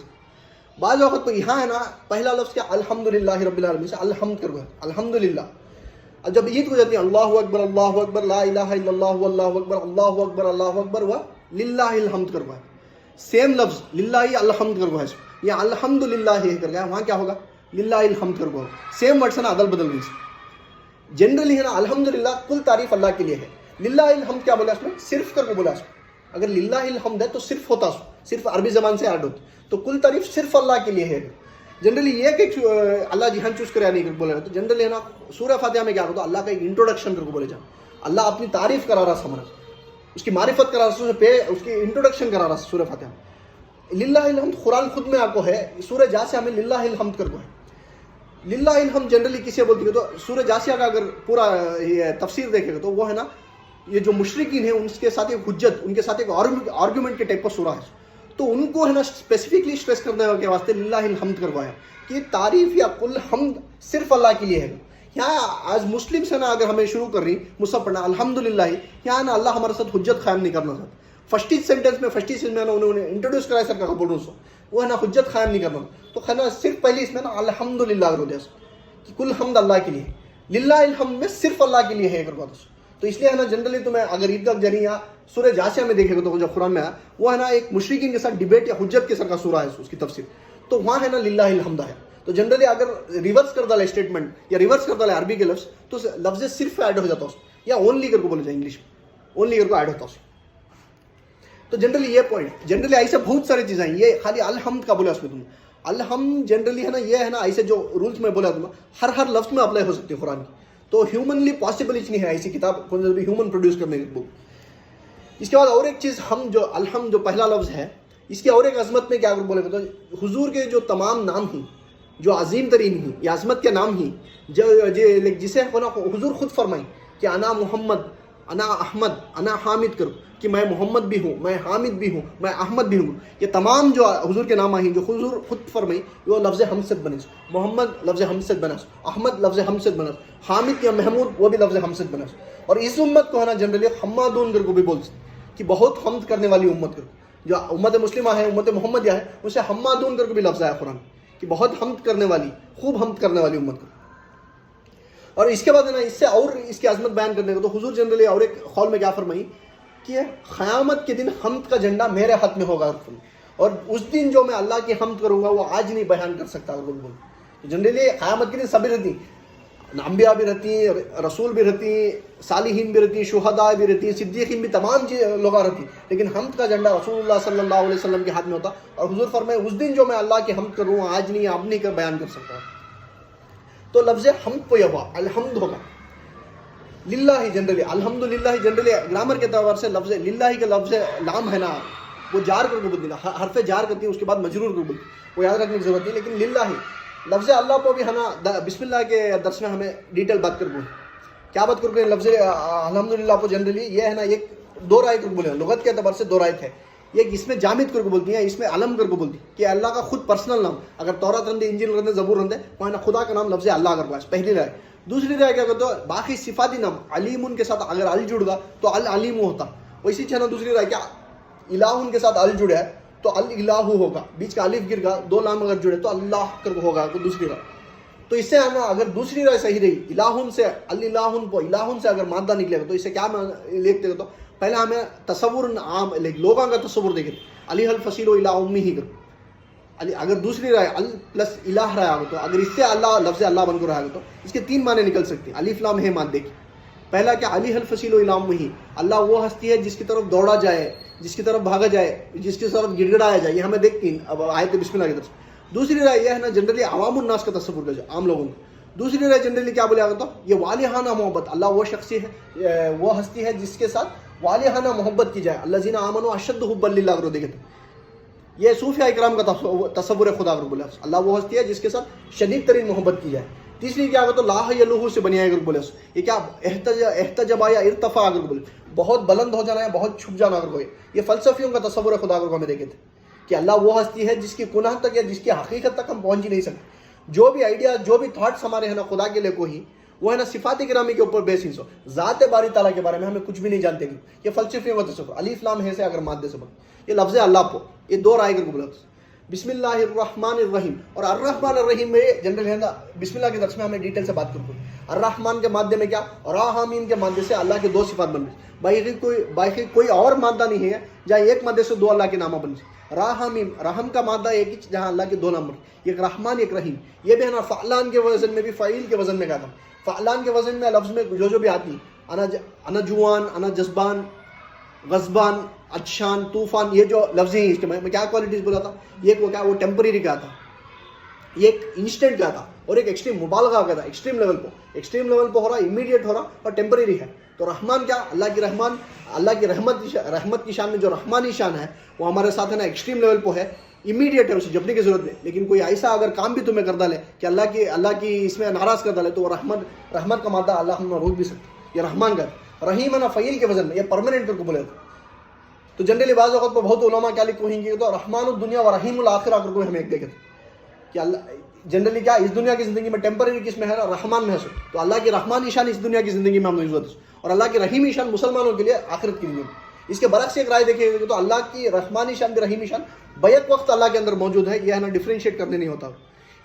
A: بعض وقت تو یہاں ہے نا پہلا لفظ کیا الحمدللہ رب العالمین سے الحمد کرو ہے الحمدللہ. جب عید کو جاتی ہے اللہ اکبر لا الہ الا اللہ واللہ اکبر اللہ اکبر و للہ الحمد کرو ہے, سیم لفظ للہ الحمد کرو ہے, یا الحمدللہ ہی کر گیا, وہاں کیا ہوگا للہ الحمد کرو ہے, سیم ورڈس ہے نا عدل بدل گئی. جنرلی ہے نا الحمدللہ کل تعریف اللہ کے لیے ہے. للہ الحمد کیا بولا اس میں صرف کر کو بولا اس میں, اگر للہ الحمد ہے تو صرف ہوتا صرف عربی زبان سے ایڈ ہوتا, تو کل تعریف صرف اللہ کے لیے ہے. جنرلی یہ کہ اللہ جہاں چوز کرے نہیں بولے تو جنرلی ہے نا سورہ فاتحہ میں کیا ہوتا ہے اللہ کا ایک انٹروڈکشن کر کو بولے جا, اللہ اپنی تعریف کرا رہا سمجھ, اس کی معرفت کرا رہا, اس کی انٹروڈکشن کرا رہا سورہ فاتحہ. للہ الحمد قرآن خود میں آپ کو ہے, سورہ جاسیہ میں للہ الحمد کر کو ہے. للہ الحمد جنرلی کسے بولتی ہے تو سورہ جاسیہ کا اگر پورا تفسیر دیکھے گا تو وہ ہے نا یہ جو مشرکین ہیں ان کے ساتھ ایک حجت, ان کے ساتھ ایک آرگومنٹ کے ٹائپ کا سورہ ہے, تو ان کو ہے نا اسپیسیفکلی اسٹریس کرنے کے واسطے للہ الحمد کروایا کہ تعریف یا کل حمد صرف اللہ کے لیے ہے. یہاں آج مسلم سے نا اگر ہمیں شروع کر رہی مصحف پڑھنا الحمدللہ, یہاں نا اللہ ہمارے ساتھ حجت قائم نہیں کرنا چاہتا. فرسٹ سینٹینس میں انہوں نے انٹروڈیوس کرایا سر کا بول رہا ہوں وہ ہے نا حجت قائم نہیں کرنا, تو ہے نا صرف پہلی اس میں نا الحمدللہ کرو دیا کہ کل حمد اللہ کے لیے, للہ الحمد میں صرف اللہ کے لیے ہے کروا دو. تو اس لیے ہے نا جنرلی تمہیں اگر عیدگاہ جری یا سورہ جاسیہ میں دیکھے گا تو جو قرآن میں آیا وہ ہے نا ایک مشرکین کے ساتھ ڈیبیٹ یا حجت کے سر کا سورہ ہے اس کی تفسیر, تو وہاں ہے نا للہ الحمد ہے. تو جنرلی اگر ریورس کر ڈالے اسٹیٹمنٹ یا ریورس کر ڈالے عربی کے لفظ تو لفظ صرف ایڈ ہو جاتا ہے, یا اونلی کر کو بولے جائے انگلش میں اونلی کر کو ایڈ ہوتا ہے. تو جنرلی یہ پوائنٹ جنرلی ایسے بہت ساری چیزیں ہیں, یہ خالی الحمد کا بولا اس میں تم الحمد جنرلی ہے نا یہ ہے نا ایسے جو رولس میں بولا تم ہر لفظ میں اپلائی ہو سکتی ہے قرآن کی, تو ہیومنلی پاسبل نہیں ہے ایسی کتاب ہیومن پروڈیوس کرنے کی بک. اس کے بعد اور ایک چیز ہم جو الحمد جو پہلا لفظ ہے اس کی اور ایک عظمت میں کیا بولے گا تو حضور کے جو تمام نام ہیں جو عظیم ترین ہیں یہ عظمت کے نام ہیں جسے حضور خود فرمائیں کہ انا محمد انا احمد انا حامد کرو, کہ میں محمد بھی ہوں, میں حامد بھی ہوں, میں احمد بھی ہوں. یہ تمام جو حضور کے نام ہیں جو حضور خود فرمائیں وہ لفظ حمد بنے, محمد لفظ حمد بنا, احمد لفظ حمد بنا, حامد یا محمود وہ بھی لفظ حمد بنا. اور اس امت کو ہے نا جنرلی حمادون کر کو بھی بولتے کہ بہت حمد کرنے والی امت کر, جو امت مسلمہ ہے امت محمدیہ ہے اسے حمادون کر کو بھی لفظ آیا قرآن کہ بہت حمد کرنے والی, خوب حمد کرنے والی امت کر. اور اس کے بعد ہے نا اس سے اور اس کی عظمت بیان کرنے کو تو حضور جنرلی اور ایک قول میں کیا فرمائی کہ قیامت کے دن حمد کا جھنڈا میرے ہاتھ میں ہوگا, اور اس دن جو میں اللہ کی حمد کروں گا وہ آج نہیں بیان کر سکتا. جنرلی قیامت کے دن سبھی رہتی, انبیاء بھی رہتی, رسول بھی رہتی, صالحین بھی رہتی, شہداء بھی رہتی, صدیقین بھی, تمام لوگ رہتی, لیکن حمد کا جھنڈا رسول اللہ صلی اللہ علیہ وسلم کے ہاتھ میں ہوتا. اور حضور فرمائے اس دن جو میں اللہ کی حمد کروں آج نہیں اب نہیں کر بیان کر سکتا. تو لفظ حمد پہ یبا الحمد ہوگا للہ ہی. جنرلی الحمدللہ جنرلی گرامر کے اعتبار سے لفظ للہ کا لفظ لام ہے نا وہ جار کر کے بولتی ہے, حرف جار کرتی ہے اس کے بعد مجرور کر بولتی, وہ یاد رکھنے کی ضرورت نہیں. لیکن للہ ہی لفظ اللہ کو بھی ہے نا بسم اللہ کے درس میں ہمیں ڈیٹیل بات کر بولیں. کیا بات کر لفظ الحمدللہ کو جنرلی یہ ہے نا ایک دو رائے کر بولے لغت کے اعتبار سے دو رائے ہے. ایک اس میں جامد کر کو بولتی ہیں, اس میں علم کر کو بولتی ہے کہ اللہ کا خود پرسنل نام. اگر تورات رندے انجیل رندے زبور رندے وہاں نا خدا کا نام لفظ اللہ کر پاس پہلی رائے. دوسری رائے کیا کرتے ہیں باقی صفاتی نام علیم ان کے ساتھ اگر ال جڑ گا تو العلیم ہوتا. ویسی چھ دوسری رائے کیا الہ ان کے ساتھ ال جڑے ہے تو الہ ہوگا, بیچ کا الف گر گا دو نام اگر جڑے تو اللہ کر ہوگا تو دوسری رائے. تو اس سے ہم اگر دوسری رائے صحیح رہی الہن سے الہن کو الہن سے اگر مادہ نکلے گا تو اس سے کیا لکھتے گا تو پہلا ہمیں تصور عام لوگوں کا تصور دیکھیں علی الفصیل و الہ امی ہی کرو. اگر دوسری رائے ال پلس الہ رہا ہو تو اگر اس سے اللہ لفظ اللہ بن کر رہا ہو تو اس کے تین معنی نکل سکتے ہیں. الف لام ہے مادے کی. پہلا کیا علی الفصیل و الہ امی ہی, اللہ وہ ہستی ہے جس کی طرف دوڑا جائے, جس کی طرف بھاگا جائے, جس کی طرف گڑ گڑایا جائے. یہ ہمیں دیکھتے ہیں اب آیت بسم اللہ کی طرف. دوسری رائے یہ ہے نا جنرلی عوام الناس کا تصور کر عام لوگوں کو. دوسری رائے جنرلی کیا بولے آگا تو یہ والہانہ محبت, اللہ وہ شخصی ہے وہ ہستی ہے جس کے ساتھ والہانہ محبت کی جائے. الذین آمنوا اشد حبا للہ کرو دیکھے تو یہ صوفیاء اکرام کا تصور خدا کر بولے اللہ وہ ہستی ہے جس کے ساتھ شدید ترین محبت کی جائے. تیسری کیا ہوگا تو لا یلوہ سے بنیا کر بولے یہ کیا احتجبا یا ارتفاع کر بولے بہت بلند ہو جانا ہے بہت چھپ جانا کر کوئی. یہ فلسفیوں کا تصور خدا کر ہمیں دیکھے تھے کہ اللہ وہ ہستی ہے جس کی کنہ تک یا جس کی حقیقت تک ہم پہنچ ہی نہیں سکتے. جو بھی آئیڈیا جو بھی تھاٹس ہمارے ہیں نا خدا کے لیے کوئی وہ ہے نا صفات گرامی کے اوپر بیسس ہو. ذات باری تعالیٰ کے بارے میں ہمیں کچھ بھی نہیں جانتے. یہ فلسفیوں کا تصور الف لام ہے سے اگر مادے سے یہ لفظ اللہ کو یہ دو رائے کر بولا. بسم اللہ الرحمن الرحیم اور الرحمن الرحیم میں جنرل ہے نا بسم اللہ کے درس میں ہمیں ڈیٹیل سے بات کرتے ہیں. الرحمن کے مادے میں کیا اور راحمین کے مادے سے اللہ کے دو صفات بن گئی. باقی کوئی اور مادہ نہیں ہے جہاں ایک مادے سے دو اللہ کے نامہ بن گئے. راحمین رحم کا مادہ ایک ہی جہاں اللہ کے دو نام بن ایک رحمان ایک رحیم. یہ بھی ہے نا فعلان کے وزن میں بھی فعیل کے وزن میں کہا تھا. فعلان کے وزن میں لفظ میں جو بھی آتی انا جوان انا جذبان غضبان اچھان طوفان یہ جو لفظ ہیں اس کے میں کیا کوالٹیز بولا تھا. ایک وہ کیا وہ ٹیمپریری کا تھا, یہ ایک انسٹنٹ کا تھا اور ایک ایکسٹریم مبالغہ کا تھا. ایکسٹریم لیول پہ ہو رہا امیڈیٹ ہو رہا اور ٹیمپریری ہے. تو رحمان کیا اللہ کی رحمت کی شان میں جو رحمانی شان ہے وہ ہمارے ساتھ ہے نا ایکسٹریم لیول پہ ہے, امیڈیٹ ہے, اسے جپنے کی ضرورت نہیں. لیکن کوئی ایسا اگر کام بھی تمہیں کر ڈالے کہ اللہ کی اس میں ناراض کر ڈالے تو وہ رحمت کا مادہ اللہ ہم روک بھی سکتے. یہ رحمان کا رحیم ہے نا فعیل کے وزن میں یہ پرماننٹ کر کو بولے تھے. تو جنرلی بعض اوقات پر بہت علماء کیا لکھیں گے تو رحمان الدنیا و رحیم الآخرہ کر کو ہمیں ایک دیکھے تھے کہ اللہ جنرلی کیا اس دنیا کی زندگی میں ٹیمپرری کس میں ہے رحمان میں ہے. تو اللہ کی رحمانی شان اس دنیا کی زندگی میں ہم نے ضرورت ہے اور اللہ کی رحیمی شان مسلمانوں کے لیے آخرت کی زندگی میں. اس کے برعکس ایک رائے دیکھیے گا تو اللہ کی رحمانی شان بھی رحیمی شان بیک وقت اللہ کے اندر موجود ہے. یہ ہے نا ڈفرینشیٹ کرنے نہیں ہوتا.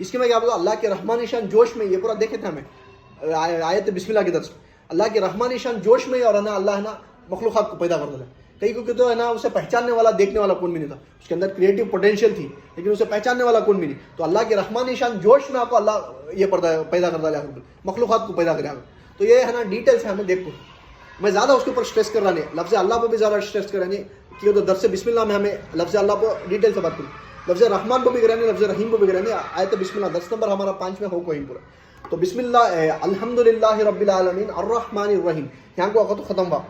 A: اس کے میں کیا بولتا اللہ کی رحمانی شان جوش میں یہ پورا دیکھے تھے ہمیں آیت بسم اللہ کی درس میں. اللہ کی رحمانی شان جوش میں اور ہے نا اللہ ہے نا مخلوقات کو پیدا کر دیا. کئی کو تو ہے نا اسے پہچاننے والا دیکھنے والا کون بھی نہیں تھا. اس کے اندر کریٹو پوٹینشیل تھی لیکن اسے پہچاننے والا کون بھی نہیں. تو اللہ کی رحمانی شان جوش میں آپ کو اللہ یہ پیدا کر ڈالا مخلوقات کو پیدا کرے. تو یہ ہے نا ڈیٹیل سے ہمیں دیکھو. میں زیادہ اس کے اوپر اسٹریس کر رہا نہیں, لفظ اللہ پہ بھی زیادہ اسٹریس کر رہا نہیں کیوں تو درس بسم اللہ میں ہمیں لفظ اللہ پہ ڈیٹیل سے بات کریں. لفظ رحمان پہ بھی کرانی لفظ رحیم پہ بھی کرانی. آیت بسم اللہ درس نمبر ہمارا 5 میں ہو کوئی پورا. تو بسم اللہ الحمدللہ رب العالمین الرحمن الرحیم یہاں کو آگا تو ختم ہوا.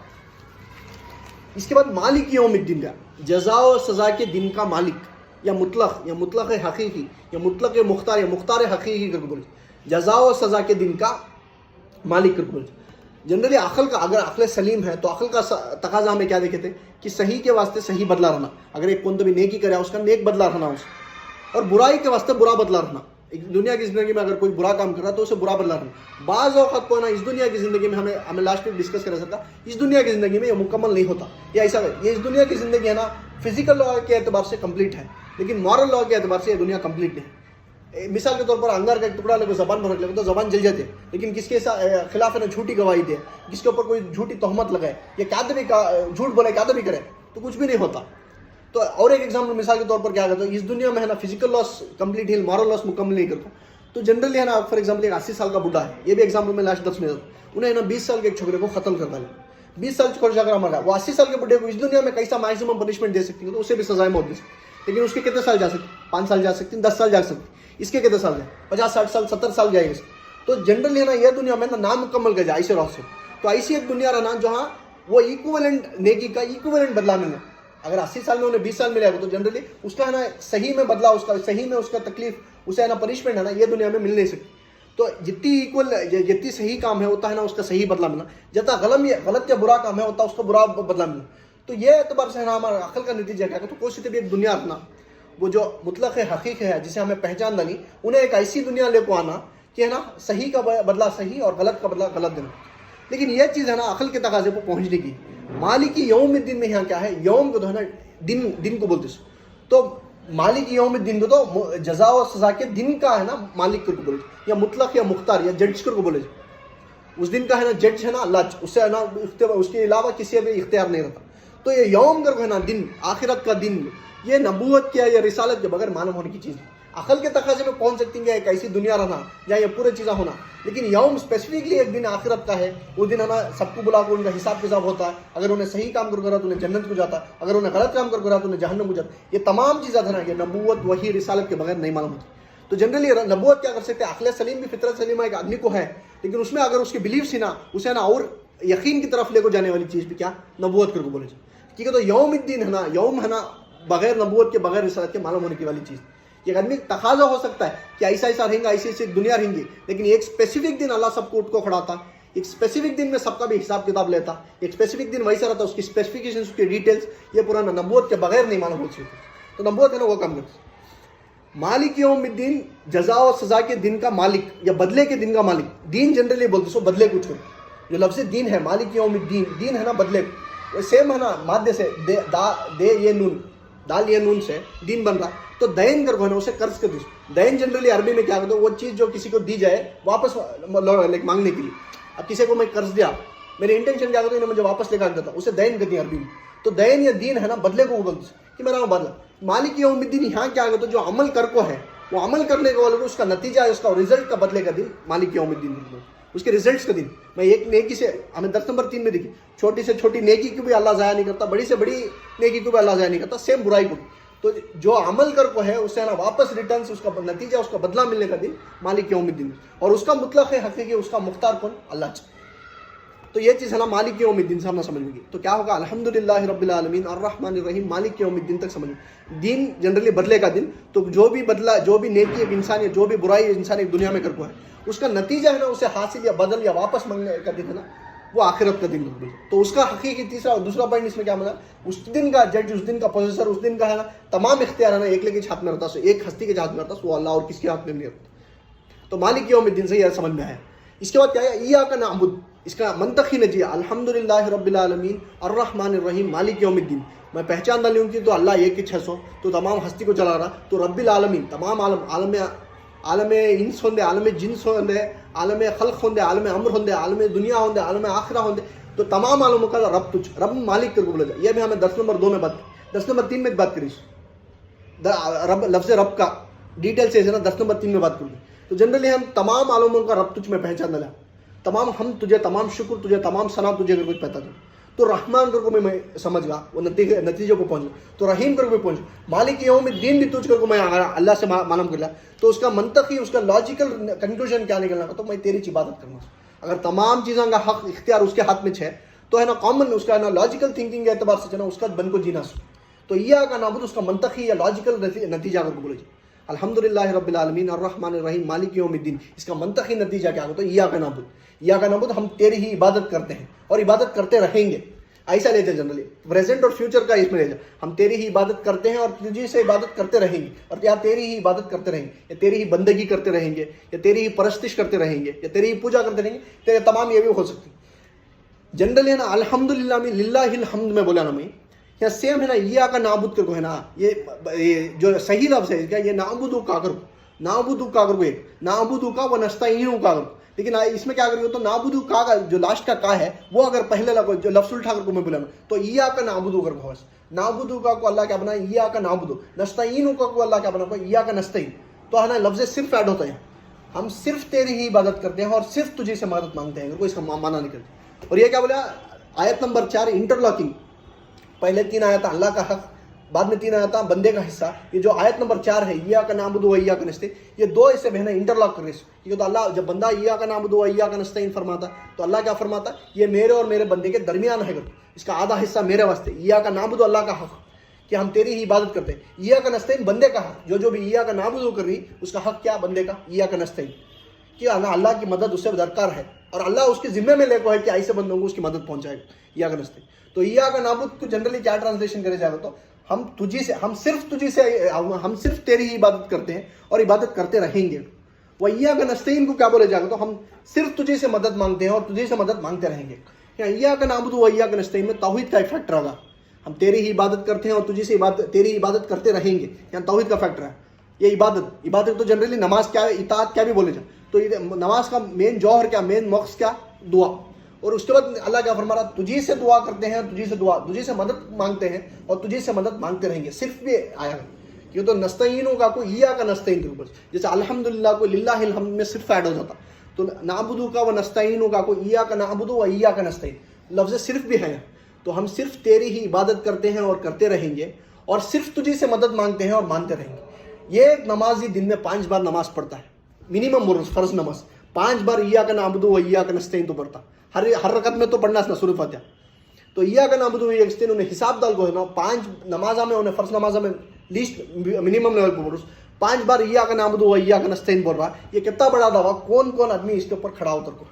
A: اس کے بعد مالک یوم الدین کا جزا و سزا کے دن کا مالک یا مطلق حقیقی یا مطلق مختار یا مختار حقیقی کر بولے جزا و سزا کے دن کا مالک کر بولے. جنرلی عقل کا اگر عقل سلیم ہے تو عقل کا تقاضا ہمیں کیا دیکھے تھے کہ صحیح کے واسطے صحیح بدلہ رہنا. اگر ایک کون بھی نیکی کرے اس کا نیک بدلہ رہنا اس اور برائی کے واسطے برا بدلہ رہنا. دنیا کی زندگی میں اگر کوئی برا کام کر رہا تو اسے برا بدلہ رہنا. بعض اوقات کو نا اس دنیا کی زندگی میں ہمیں لاسٹ میں ڈسکس کر سکتا اس دنیا کی زندگی میں یہ مکمل نہیں ہوتا. یہ ایسا یہ اس دنیا کی زندگی ہے نا فزیکل لا کے اعتبار سے کمپلیٹ ہے لیکن مورل لا کے اعتبار سے یہ دنیا کمپلیٹ نہیں ہے. مثال کے طور پر انگار کا ایک ٹکڑا لے کو زبان پر رکھ لے تو زبان جل جاتے لیکن کس کے خلاف ہے نا جھوٹی گواہی دے جس کے اوپر کوئی جھوٹی تہمت لگائے یا کاذبی کا جھوٹ بولے کاذبی کرے تو کچھ بھی نہیں ہوتا. تو اور ایک ایگزامپل مثال کے طور پر کیا کرتا ہے اس دنیا میں ہے نا فزیکل لاس کمپلیٹ ہے مورل لاس مکمل نہیں کرتا. تو جنرلی ہے نا فار ایگزامپل ایک 80 سال کا بڈھا ہے یہ بھی ایگزامپل میں لاسٹ 10 میں انہیں نا 20 سال کے ایک چھوکرے کو قتل کر ڈالا. 20 سال چھوکرا مر گیا. وہ 80 سال کے بڈھے کو اس دنیا میں کیسا میکسیمم پنشمنٹ دے سکتی ہے تو اسے بھی سزائے موت دے سکتی لیکن اس کے کتنے سال جا سکتے 5 سال جا سکتے 10 سال جا سکتے. اس کے کتنے سال جائے 50 60 سال 70 سال جائے گا. تو جنرلی ہے نا یہ دنیا میں نا نامکمل کر جائے ایسے راہ سے. تو ایسی ایک دنیا رہنا جہاں وہ ایکویلنٹ نیکی کا ایکویلنٹ بدلا ملنا اگر 80 سال میں انہیں 20 سال ملے گا تو جنرلی اس کا ہے نا صحیح میں بدلا، اس کا صحیح میں اس کا تکلیف، اسے ہے نا پنشمنٹ ہے نا یہ دنیا میں مل نہیں سکتی. تو جتنی ایکول جتنی صحیح کام ہے ہوتا ہے نا اس کا صحیح بدلا ملنا، جتنا غلط یا برا کام ہے ہوتا ہے اس کا برا بدلا ملنا. تو یہ اعتبار سے ہے نا ہمارا عقل کا نتیجہ کیا کہ تو کوئی سی بھی ایک دنیا اپنا وہ جو مطلق حقیق ہے جسے ہمیں پہچان دانی، انہیں ایک ایسی دنیا لے کو آنا کہ ہے نا صحیح کا بدلہ صحیح اور غلط کا بدلہ غلط دینا. لیکن یہ چیز ہے نا عقل کے تقاضے پر پہنچنے کی. مالک یوم الدین میں یہاں کیا ہے، یوم کو تو ہے نا دن کو بولتے ہیں. تو مالک یوم الدین کو تو جزا و سزا کے دن کا ہے نا مالک کو بولے، یا مطلق یا مختار یا جج کو بولے. اس دن کا ہے نا جج ہے نا اللہ، اس سے ہے نا اس کے علاوہ کسی بھی اختیار نہیں رہتا. تو یہ یوم کر کو ہے نا دن، آخرت کا دن، یہ نبوت کیا یا رسالت کے بغیر معلوم ہونے کی چیز ہے. عقل کے تقاضے میں پہنچ سکتی ہے ایک ایسی دنیا رہنا یا یہ پورے چیزیں ہونا، لیکن یوم اسپیسیفکلی ایک دن آخرت کا ہے. اس دن ہے نا سب کو بلا کے ان کا حساب کتاب ہوتا ہے. اگر انہیں صحیح کام کر رہا تو انہیں جنت کو جاتا، اگر انہیں غلط کام کر رہا تو انہیں جہنم کو جاتا. یہ تمام چیزیں ہے نا یہ نبوت وحی رسالت کے بغیر نہیں معلوم ہوتی. تو جنرلی نبوت کیا کر سکتے ہیں، عقل سلیم بھی فطرت سلیمہ ایک آدمی کو ہے، لیکن اس میں اگر اس کی بلیفس ہی نا اسے نا اور یقین کی طرف لے کو جانے والی چیز بھی کیا نبوت کر کو بولے جائے. کیونکہ تو یوم الدین ہے نا، یوم ہے نا بغیر نبوت کے بغیر رسالت کے معلوم ہونے کی والی چیز. ایک آدمی تقاضا ہو سکتا ہے کہ ایسا ایسا رہیں گا، ایسی ایسی دنیا رہیں گی، لیکن ایک اسپیسیفک دن اللہ سب کو اٹھ کو کھڑاتا، ایک اسپیسیفک دن میں سب کا بھی حساب کتاب لیتا، ایک اسپیسیفک دن ویسا رہتا، اس کی اسپیسیفکیشن اس کی ڈیٹیلز یہ پرانا نبوت کے بغیر نہیں معلوم ہو سکتی. تو نبوت ہے نا وہ کام کرتی. مالک یوم الدین جزا و سزا کے دن کا مالک یا بدلے کے دن کا مالک. دین جنرلی بولتے سو بدلے کو چھوڑ، جو لفظ دین ہے مالک یوم الدین، دین ہے نا بدلے کو. سیم ہے نا مادے سے دے یہ نون، دال یہ نون سے دین بن رہا. تو دین کر کو ہے نا اسے قرض کر دی. دین جنرلی عربی میں کیا کرتے وہ چیز جو کسی کو دی جائے واپس مانگنے کے لیے. اب کسی کو میں قرض دیا، میرے انٹینشن کیا کرتے ہیں مجھے واپس لے کر دیتا، اسے دین کہتے ہیں عربی میں. تو دین یا دین ہے نا بدلے کو بولتے کہ میرا بدلا. مالک یوم الدین یہاں کیا کرتے جو عمل کر کو ہے وہ عمل کرنے کو اس کا نتیجہ ہے، اس کا رزلٹ کا بدلے کا دن مالک یوم الدین، اس کے ریزلٹس کا دن. میں ایک نیکی سے ہمیں درس نمبر 3 میں دیکھی، چھوٹی سے چھوٹی نیکی کو بھی اللہ ضائع نہیں کرتا، بڑی سے بڑی نیکی کو بھی اللہ ضائع نہیں کرتا، سیم برائی کو. تو جو عمل کر کو ہے اس سے نا واپس ریٹرنس، اس کا نتیجہ اس کا بدلہ ملنے کا دن مالک یوم الدین. اور اس کا مطلق ہے حقیقی، اس کا مختار کون اللہ. تو یہ چیز ہے نا مالک یوم الدین سے ہم نہ سمجھ گی تو کیا ہوگا، الحمدللہ رب العالمین الرحمن الرحیم مالک یوم الدین تک سمجھ. دین جنرلی بدلے کا دن. تو جو بھی بدلا، جو بھی نیکی ایک انسان، جو بھی برائی انسان ایک دنیا میں کر کو ہے اس کا نتیجہ ہے نا اسے حاصل یا بدل یا واپس مانگنے کا دن ہے نا وہ آخرت کا دن. تو اس کا حقیقی تیسرا اور دوسرا پوائنٹ اس میں کیا ملا، اس دن کا جج، اس دن کا پروسیسر، اس دن کا ہے نا تمام اختیار ہے نا ایک لے کے ہاتھ میں رہتا، ایک ہستی کے ہاتھ میں رہتا، وہ اللہ اور کس کے ہاتھ میں نہیں رہتا. تو مالک یوم الدین سے یہ سمجھ میں آیا. اس کے بعد کیا ہے، ایاک نعبد، اس کا منطقی نتیجہ الحمدللہ رب العالمین الرحمن الرحیم مالک یوم الدین. میں پہچان ڈالی ہوں کہ تو اللہ ایک ہی 600 تو تمام ہستی کو چلا رہا. تو رب العالمین تمام عالم انس ہوندے، عالم جنس ہوندے، عالم خلق ہوندے، عالم امر ہوندے، عالم دنیا ہوندے، عالم آخرہ ہوندے. تو تمام عالموں کا رب تجھ، رب مالک کر کو بولا جائے. یہ بھی ہمیں درس نمبر 2 میں بات، درس نمبر 3 میں بات کریش رب، لفظ رب کا ڈیٹیل سے ہے نا درس نمبر 3 میں بات کروں. تو جنرلی ہم تمام عالموں کا رب تجھ میں پہچان ڈالا، تمام ہم تجھے، تمام شکر تجھے، تمام ثنا تجھے اگر کچھ پتا چلے. تو رحمان کر کو میں سمجھ گا وہ نتیجے کو پہنچ. تو رحیم کر کو بھی پہنچ. مالک یوم الدین بھی تجھ کر کو میں اللہ سے معلوم کر لیا. تو اس کا منطقی، اس کا لاجیکل کنکلوژن کیا نکلنا تو میں تیری عبادت کرنا. اگر تمام چیزوں کا حق اختیار اس کے ہاتھ میں ہے تو ہے نا کامن اس کا ہے نا لاجیکل تھنکنگ کے اعتبار سے نا اس کا بن کو جینا سو. تو یہ کا نابود اس کا منطقی یا لاجیکل نتیجہ اگر کو بولے جائے الحمدللہ رب العالمین الرحمن الرحیم مالک یوم الدین، اس کا منطقی نتیجہ کیا ہوتا ہے، ایاک نعبد. ایاک نعبد ہم تیری ہی عبادت کرتے ہیں اور عبادت کرتے رہیں گے. ایسا لے جائے جنرلی پریزنٹ اور فیوچر کا اس میں لے جائے، ہم تیری ہی عبادت کرتے ہیں اور تجھی سے عبادت کرتے رہیں گے، اور یا تیری ہی عبادت کرتے رہیں گے، یا تیری ہی بندگی کرتے رہیں گے، یا تیری ہی پرستش کرتے رہیں گے، یا تیری ہی پوجا کرتے رہیں گے. تیرے تمام یہ بھی ہو سکتی. جنرلی ہے نا الحمدللہ میں للہ الحمد میں بولا نا میں یا سیم ہے نا ایاک نعبد کر کو ہے نا یہ جو صحیح لفظ ہے یہ نعبدو کا کر، نعبدو کا کر کو ہے، نعبدو کا و نستعینو کا کر. لیکن اس میں کیا کر تو نعبدو کا جو لاسٹ کا ہے وہ اگر پہلے جو لفظ الٹھا کر کو میں بولا تو ایاک نعبدو کر کو، نعبدو کا کو اللہ کیا بنا ایاک نعبدو، نستعینو کا کو اللہ کیا بنا ایاک نستعین. تو ہے نا لفظ صرف ایڈ ہوتا ہے، ہم صرف تیری ہی عبادت کرتے ہیں اور صرف تجھے سے مدد مانگتے ہیں، کوئی اس کا معنی نہیں کرتے. اور یہ کیا بولا آیت نمبر 4 انٹرلاکنگ، پہلے 3 آیات اللہ کا حق، بعد میں 3 آیات بندے کا حصہ. یہ جو آیت نمبر 4 ہے ایاک نعبد و ایاک نستعین، یہ دو اسے بہنا انٹرلاک کر رہے ہیں. کیونکہ تو اللہ جب بندہ ایاک نعبد و ایاک نستعین فرماتا تو اللہ کیا فرماتا، یہ میرے اور میرے بندے کے درمیان ہے، اس کا آدھا حصہ میرے واسطے. ایاک نعبد اللہ کا حق، کہ ہم تیری ہی عبادت کرتے ہیں. ایاک نستعین بندے کا حق, جو بھی ایاک نعبد کر رہی اس کا حق کیا بندے کا, ایاک نستعین, کہ اللہ کی مدد اس سے درکار ہے اور اللہ اس کے ذمے میں لے کو ہے کہ ایسے بندوں کو اس کی مدد پہنچائے گا. ایاک نستعین تو ایاک نعبد کو جنرلی کیا ٹرانسلیشن کرے جائے گا, تو ہم صرف تیری ہی عبادت کرتے ہیں اور عبادت کرتے رہیں گے. وہ ایاک نستعین کو کیا بولے جائے گا, تو ہم صرف تجھے سے مدد مانگتے ہیں اور تجھے سے مدد مانگتے رہیں گے. ایاک نعبد و ایاک نستعین میں توحید کا ایک فیکٹر ہوگا, ہم تیری ہی عبادت کرتے ہیں اور تجھے سے تیری عبادت کرتے رہیں گے, یہاں توحید کا فیکٹر ہے. یہ عبادت تو جنرلی نماز کیا ہے, اطاعت کیا بھی بولے جائے, تو نماز کا مین جوہر کیا, مین مقصد کیا, دعا. اور اس کے بعد اللہ کیا فرما رہا, تجھے سے دعا کرتے ہیں, تجھے سے مدد مانگتے ہیں اور تجھے سے مدد مانگتے رہیں گے. صرف بھی آیا ہے کہ تو نستعینوں کا کوئی ایاک نستعین کے اوپر, جیسے الحمدللہ کو للہ الحمد میں صرف ایڈ ہو جاتا, تو نعبدو کا و نستعینوں کا کوئی ایاک نعبدو و ایاک نستعین لفظ صرف بھی ہے. تو ہم صرف تیری ہی عبادت کرتے ہیں اور کرتے رہیں گے اور صرف تجھے سے مدد مانگتے ہیں اور مانتے رہیں گے. یہ ایک نمازی دن میں 5 بار نماز پڑھتا ہے, منیمم فرض نماز 5 بار ایاک نعبدو و ایاک نستعین تو پڑھتا, ہر رکعت میں تو پڑھنا ہے سورۃ فاتحہ. تو ایاک نعبدو و ایاک نستعین انہیں حساب ڈال کو ہے نا, 5 نمازہ میں انہیں فرض نمازہ میں لیسٹ منیمم لیول پہ 5 بار ایاک نعبدو و ایاک نستعین بول رہا. یہ کتنا بڑا دعویٰ, کون آدمی اس کے اوپر کھڑا اتر کو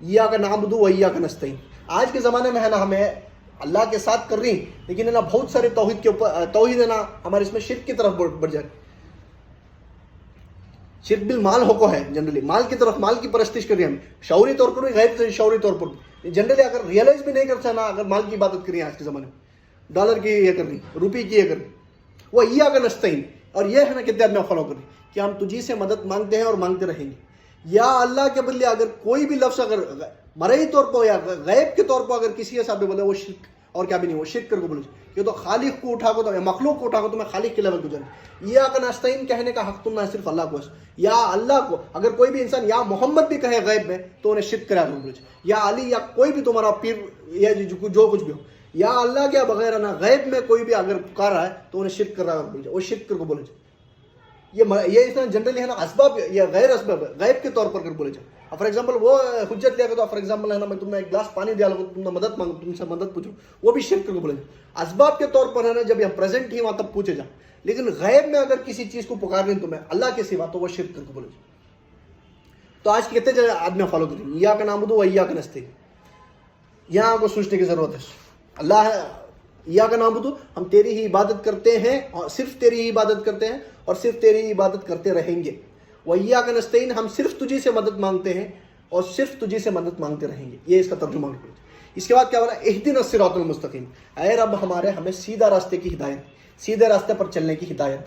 A: ایاک نعبدو و ایاک نستعین. آج کے زمانے میں ہے نا, ہمیں اللہ کے ساتھ کر رہی, لیکن ہے نا بہت سارے توحید کے اوپر, توحید ہے نا ہمارے اس میں شرک کی طرف بڑھ جائے. شرک بالمال ہو کو ہے, جنرلی مال کی طرف, مال کی پرستش کر رہی ہم, شعوری طور پر بھی, غیر شعوری طور پر بھی. جنرلی اگر ریئلائز بھی نہیں کرتا نا, اگر مال کی عبادت کر رہی ہیں آج کے زمانے میں, ڈالر کی یہ کر رہی, روپی کی یہ کر رہی, وہ ایاک نستعین. اور یہ ہے نا کتنے آدمی فالو کر رہی کہ ہم تجھی سے مدد مانگتے ہیں اور مانگتے رہیں گے. یا اللہ کے بدلے اگر کوئی بھی لفظ اگر مرئی طور پر یا غیب کے طور پر اگر کسی کے ساتھ بولے, وہ شرک اور کیا بھی نہیں, وہ شرک کر کے بولے. یہ تو خالق کو اٹھا کو, تو مخلوق کو اٹھا کو, تو میں خالق کے لیول کو جانا. ایاک نستعین کہنے کا حق تم نہ صرف اللہ کو ہے, یا اللہ کو. اگر کوئی بھی انسان یا محمد بھی کہے غیب میں تو انہیں شرک کرا دو, یا علی یا کوئی بھی تمہارا پیر یا جو کچھ بھی ہو, یا اللہ کے بغیر نا غیب میں کوئی بھی اگر پکار رہا ہے تو انہیں شرک کر رہا ہے, وہ شرک کر کو بولے. یہ اس طرح جنرلی ہے نا اسباب یا غیر اسباب غیب کے طور پر کر بولے جائے. فار ایگزامپل وہ حجت لیا تو فار ایگزامپل ہے نا, میں تم نے ایک گلاس پانی دیا لگا, تم نے مدد مانگو, تم سے مدد پوچھو, وہ بھی شرک کر کے بولے جائے. اسباب کے طور پر ہے نا, جب یہ پریزنٹ ہی وہاں تب پوچھے جائے, لیکن غیب میں اگر کسی چیز کو پکار لیں تمہیں اللہ کے سوا, تو وہ شرک کر کے بولے جائے. تو آج کتنے جگہ آدمی فالو کریں ایاک نعبدو و ایاک نستعین. یہاں کو سوچنے کی ضرورت ہے. اللہ ہے ایاک نعبدو, ہم تیری ہی عبادت کرتے ہیں اور صرف تیری ہی عبادت کرتے ہیں اور صرف تیری ہی عبادت کرتے رہیں گے. و ایاک نستعین, ہم صرف تجھی سے مدد مانگتے ہیں اور صرف تجھی سے مدد مانگتے رہیں گے. یہ اس کا ترجمہ ہے. اس کے بعد کیا ہو رہا ہے, اہدنا الصراط المستقیم, اے رب ہمارے ہمیں سیدھا راستے کی ہدایت, سیدھے راستے پر چلنے کی ہدایت.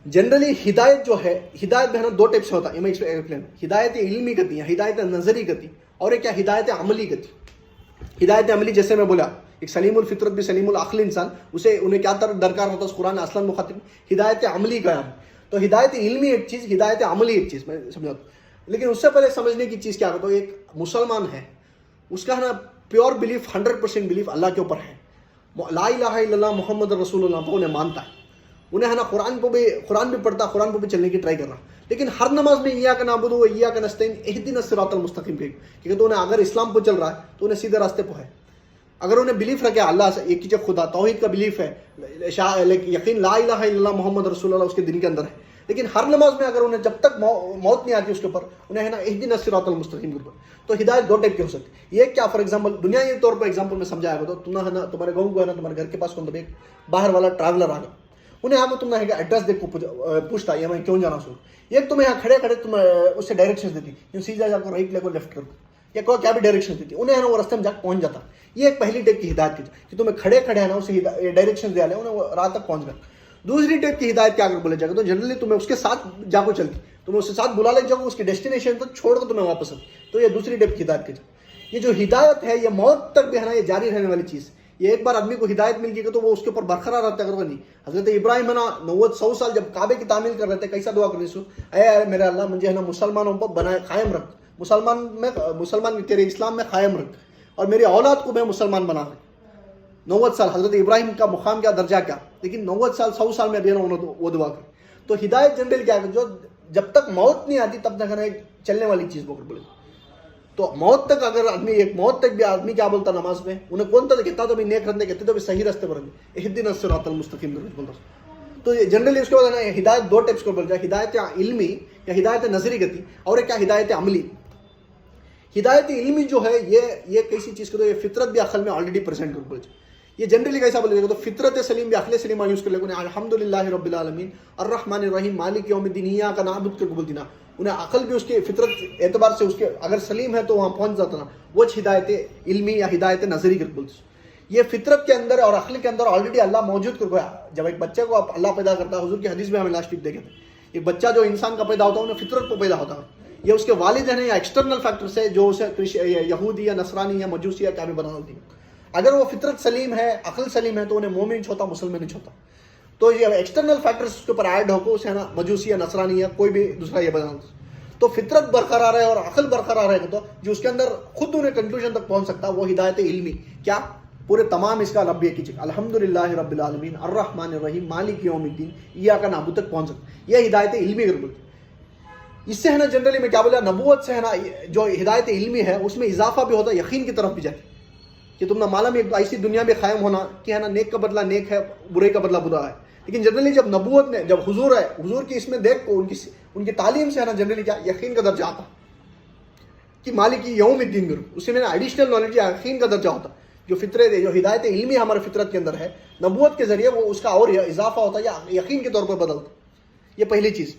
A: جنرلی ہدایت جو ہے, ہدایت میں 2 ٹائپ سے ہوتا ہے. میں ایکسپلین, ہدایت علمی گتی ہے, ہدایت نظری گتی, اور ایک کیا ہدایت عملی گتی. ہدایت عملی جیسے میں بولا, ایک سلیم الفطرت بھی سلیم العقل انسان, انہیں کیا درکار ہوتا ہے, قرآن اصلاً مخاطب. ہدایت عملی کا ہے, تو ہدایت علمی ایک چیز, ہدایت عملی ایک چیز, میں سمجھاتا ہوں. لیکن اس سے پہلے سمجھنے کی چیز کیا ہے, تو ایک مسلمان ہے, اس کا ہے نا پیور بلیف, 100% بلیف اللہ کے اوپر ہے. لا الہ الا اللہ محمد رسول اللہ کو انہیں مانتا ہے, انہیں ہے نا قرآن بھی پڑھتا, قرآن پہ بھی چلنے کی ٹرائی کر رہا. لیکن ہر نماز میں ایاک نعبدو و ایاک نستعین اہدنا الصراط المستقیم کہے, کیونکہ تو انہیں اگر اسلام پہ چل رہا ہے تو انہیں سیدھے راستے پہ ہے. اگر انہیں بلیف رکھے اللہ سے ایک ہی خدا, توحید کا بلیف ہے, یقین لا الہ الا اللہ محمد رسول اللہ اس کے دل کے اندر ہے, لیکن ہر نماز میں اگر انہیں جب تک موت نہیں آتی اس کے اوپر, انہیں ہے نا اہدنا الصراط المستقیم کے اوپر. تو ہدایت 2 ٹائپ کی ہو سکتی ہے. یہ کیا, فار ایگزامپل دنیا کے طور پر ایگزامپل میں سمجھایا گا, تو تم ہے نا تمہارے گاؤں کو ہے نا, تمہارے گھر کے پاس کون ایک باہر والا ٹریولر آ گیا, انہیں یہاں کو تم نے ایڈریس دیکھ کو پوچھتا ہے, میں کیوں جانا سو. ایک تمہیں یہاں کھڑے تم اس سے ڈائریکشن دیتی, یوں سیدھا جا کو رائٹ لے کو لیفٹ کر, یا کوئی کیا بھی ڈائریکشن دیتی, انہیں ہے نا وہ راستے میں جا کے پہنچ جاتا. یہ ایک پہلی ٹائپ کی ہدایت کی, کہ تمہیں کھڑے ہے نا اسے ڈائریکشن دیا لے, انہیں وہ راہ تک پہنچ گیا. دوسری ٹائپ کی ہدایت کیا اگر بولے جائے گا, تو جنرلی تمہیں اس کے ساتھ جا کو چلتی, تمہیں اس کے ساتھ بلا لے جاؤ, اس کی ڈیسٹینیشن تک چھوڑ کر تمہیں واپس آتی. تو یہ دوسری ٹائپ کی ہدایت کی. یہ جو ہدایت ہے یہ موت تک بھی ہے نا, یہ جاری رہنے والی چیز. یہ ایک بار آدمی کو ہدایت مل گئی تو وہ اس کے اوپر برقرار رہتا ہے, اگر وہ نہیں. حضرت ابراہیم ہے نا 90-100 سال جب کعبے کی تعمیل کر رہے تھے, کیسا دعا کر رہے سو, اے میرے اللہ مجھے ہے نا مسلمانوں پر بنائے, قائم رکھ, مسلمان تیرے اسلام میں قائم رکھ, اور میری اولاد کو میں مسلمان بنا رہا. 90 سال حضرت ابراہیم کا مقام کیا, درجہ کیا, لیکن 90 سال 100 سال میں دینا انہوں وہ دعا کر. تو ہدایت جنرل کیا ہے, جو جب تک موت نہیں آتی تب تک ہے نا چلنے والی چیز بولے. تو موت تک اگر آدمی موت تک بھی آدمی کیا بولتا نماز میں, انہیں کون تو کہتا تو بھی نیک رہنے کہتے تو بھی صحیح راستے پر رہنے, اہدنا الصراط المستقیم بولتا. تو جنرلی اس کے بعد ہے ہدایت دو ٹائپس کو بولتا ہے, ہدایت علمی یا ہدایت نظری گتی, اور ایک کیا ہدایت عملی. ہدایت علمی جو ہے یہ کیسی چیز کو تو یہ فطرت بھی عقل میں آلریڈی پریزنٹ کر بولتے. یہ جنرلی کیسا بولے گا تو فطرت سلیم بھی عقل سلیمہ یوز کر لے گا. الحمدللہ رب العالمین الرحمن الرحیم مالک یوم الدین ایاک نعبد کر بولتی نا, انہیں عقل بھی اس کے فطرت اعتبار سے اس کے اگر سلیم ہے تو وہاں پہنچ جاتا نا, وہ ہدایت علمی یا ہدایت نظری کر بولتے. یہ فطرت کے اندر اور عقل کے اندر آلریڈی اللہ موجود کر گیا. جب ایک بچے کو اللہ پیدا کرتا ہے, حضور کی حدیث میں ہمیں لاسٹ ویک دیکھے تھے, ایک بچہ جو انسان کا پیدا ہوتا ہے انہیں فطرت کو پیدا ہوتا ہے. یہ اس کے والد ہیں یا ایکسٹرنل فیکٹر سے جو اسے یہودی یا نصرانی یا مجوسی یا کیا بھی بنا ہوتی ہے. اگر وہ فطرت سلیم ہے, عقل سلیم ہے, تو انہیں مومن نہیں چھوتا, مسلمان نہیں چھوتا. تو یہ ایکسٹرنل فیکٹرز اس کے اوپر ایڈ ہو کو اسے نا مجوسی یا نصرانی یا کوئی بھی دوسرا یہ بنا. تو فطرت برقرار ہے اور عقل برقرار ہے تو جو اس کے اندر خود انہیں کنکلوژن تک پہنچ سکتا, وہ ہدایت علمی کیا پورے تمام اس کا رب یہ کیجیے الحمدللہ رب العالمین الرحمن الرحیم مالک یوم الدین ایاک نعبد تک پہنچ سکتا. یہ ہدایت علمی کر بولتے. اس سے ہے نا جنرلی میں کیا بولا, نبوت سے ہے نا جو ہدایت علمی ہے اس میں اضافہ بھی ہوتا ہے, یقین کی طرف بھی جاتی کہ تم نہ معلوم ایک ایسی دنیا میں قائم ہونا کہ ہے نا نیک کا بدلہ نیک ہے, برے کا بدلہ برا ہے. لیکن جنرلی جب نبوت میں جب حضور ہے, حضور کی اس میں دیکھ کو ان کی تعلیم سے ہے نا جنرلی کیا یقین کا درجہ آتا کہ مالک یوم الدین کرو, اس سے میں ایڈیشنل نالج یا یقین کا درجہ ہوتا. جو فطرت جو ہدایت علمی ہمارے فطرت کے اندر ہے, نبوت کے ذریعے وہ اس کا اور اضافہ ہوتا ہے یا یقین کے طور پر بدلتا. یہ پہلی چیز.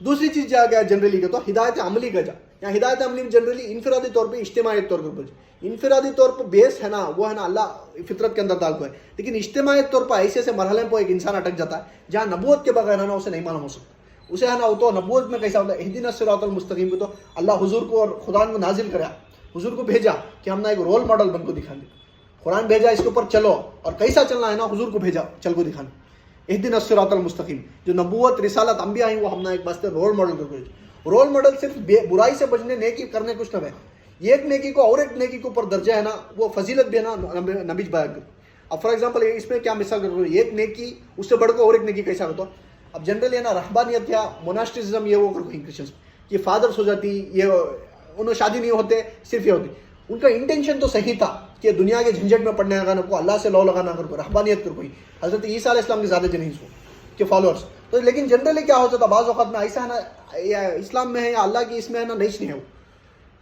A: دوسری چیز جا گیا جنرلی کا تو ہدایت عملی کا جا, یا ہدایت عملی جنرلی انفرادی طور پہ اجتماعی طور پر انفرادی طور پر بیس ہے نا وہ ہے نا اللہ فطرت کے اندر ڈال کو ہے. لیکن اجتماعی طور پر ایسے ایسے مرحلے پر ایک انسان اٹک جاتا ہے جہاں نبوت کے بغیر ہے نا اسے نہیں معلوم ہو سکتا. اسے ہے نا وہ تو نبوت میں کیسا ہوتا ہے اہدنا الصراط المستقیم کو تو اللہ حضور کو اور خدا کو نازل کرا, حضور کو بھیجا کہ ہم نا ایک رول ماڈل بن کو دکھا دیں. قرآن بھیجا اس کے اوپر چلو, اور کیسا چلنا ہے نا حضور کو بھیجا چل کو دکھانے. اہدنا الصراط المستقیم جو نبوت رسالت انبیاء ہیں وہ ہم نا ایک واسطے رول ماڈل کر کے, رول ماڈل صرف برائی سے بچنے نیکی کرنے کچھ نہ ہے. ایک نیکی کو اور ایک نیکی کے اوپر درجہ ہے نا وہ فضیلت بھی ہے نا نبی بیان کرتے. اب فار ایگزامپل اس میں کیا مثال کر ایک نیکی اس سے بڑھ کو اور ایک نیکی کیسا ہوتا. اب جنرلی ہے نا رہبانیت یا موناسٹرزم یہ وہ کرتے ہیں کرسچنس کہ فادرس ہو جاتی, یہ انہوں شادی نہیں ہوتے, صرف یہ ہوتی. ان کا انٹینشن تو صحیح تھا کہ دنیا کے جھنجٹ میں پڑنے لگانا کو, اللہ سے لو لگانا کر کو, رہبانیت کر کوئی حضرت عیسیٰ علیہ السلام کے زیادہ جنہیں کے فالوورس. تو لیکن جنرلی کیا ہوتا تھا بعض اوقات میں ایسا ہے نا یا اسلام میں ہے یا اللہ کی اس میں ہے نا نہیں ہے.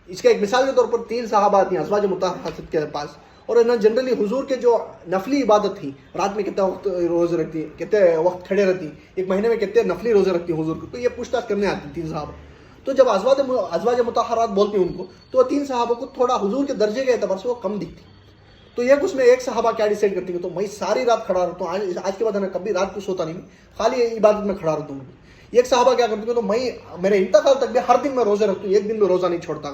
A: اس کا ایک مثال کے طور پر 3 صحابہ آتی ہیں ازواج مطہرات کے پاس, اور ہے نا جنرلی حضور کے جو نفلی عبادت تھی, رات میں کتنا وقت روزے رکھتی, کتنے وقت کھڑے رہتی, ایک مہینے میں کتنے نفلی روزے رکھتی حضور کو, تو یہ پوچھ تاچھ کرنے آتی 3 صحابہ. تو جب ازواج مطہرات بولتی ہیں ان کو, تو 3 صحابہ کو تھوڑا حضور کے درجے کے اعتبار سے وہ کم دکھتی. تو یہ اس میں ایک صحابہ کیا ڈیسائڈ کرتی ہے, تو میں ساری رات کھڑا رہتا ہوں, آج کے بعد میں کبھی رات کو سوتا نہیں, خالی عبادت میں کھڑا رہتا ہوں. ایک صحابہ کیا کرتی ہے, تو میں میرے انتقال تک بھی ہر دن میں روزے رکھتا ہوں, ایک دن میں روزہ نہیں چھوڑتا.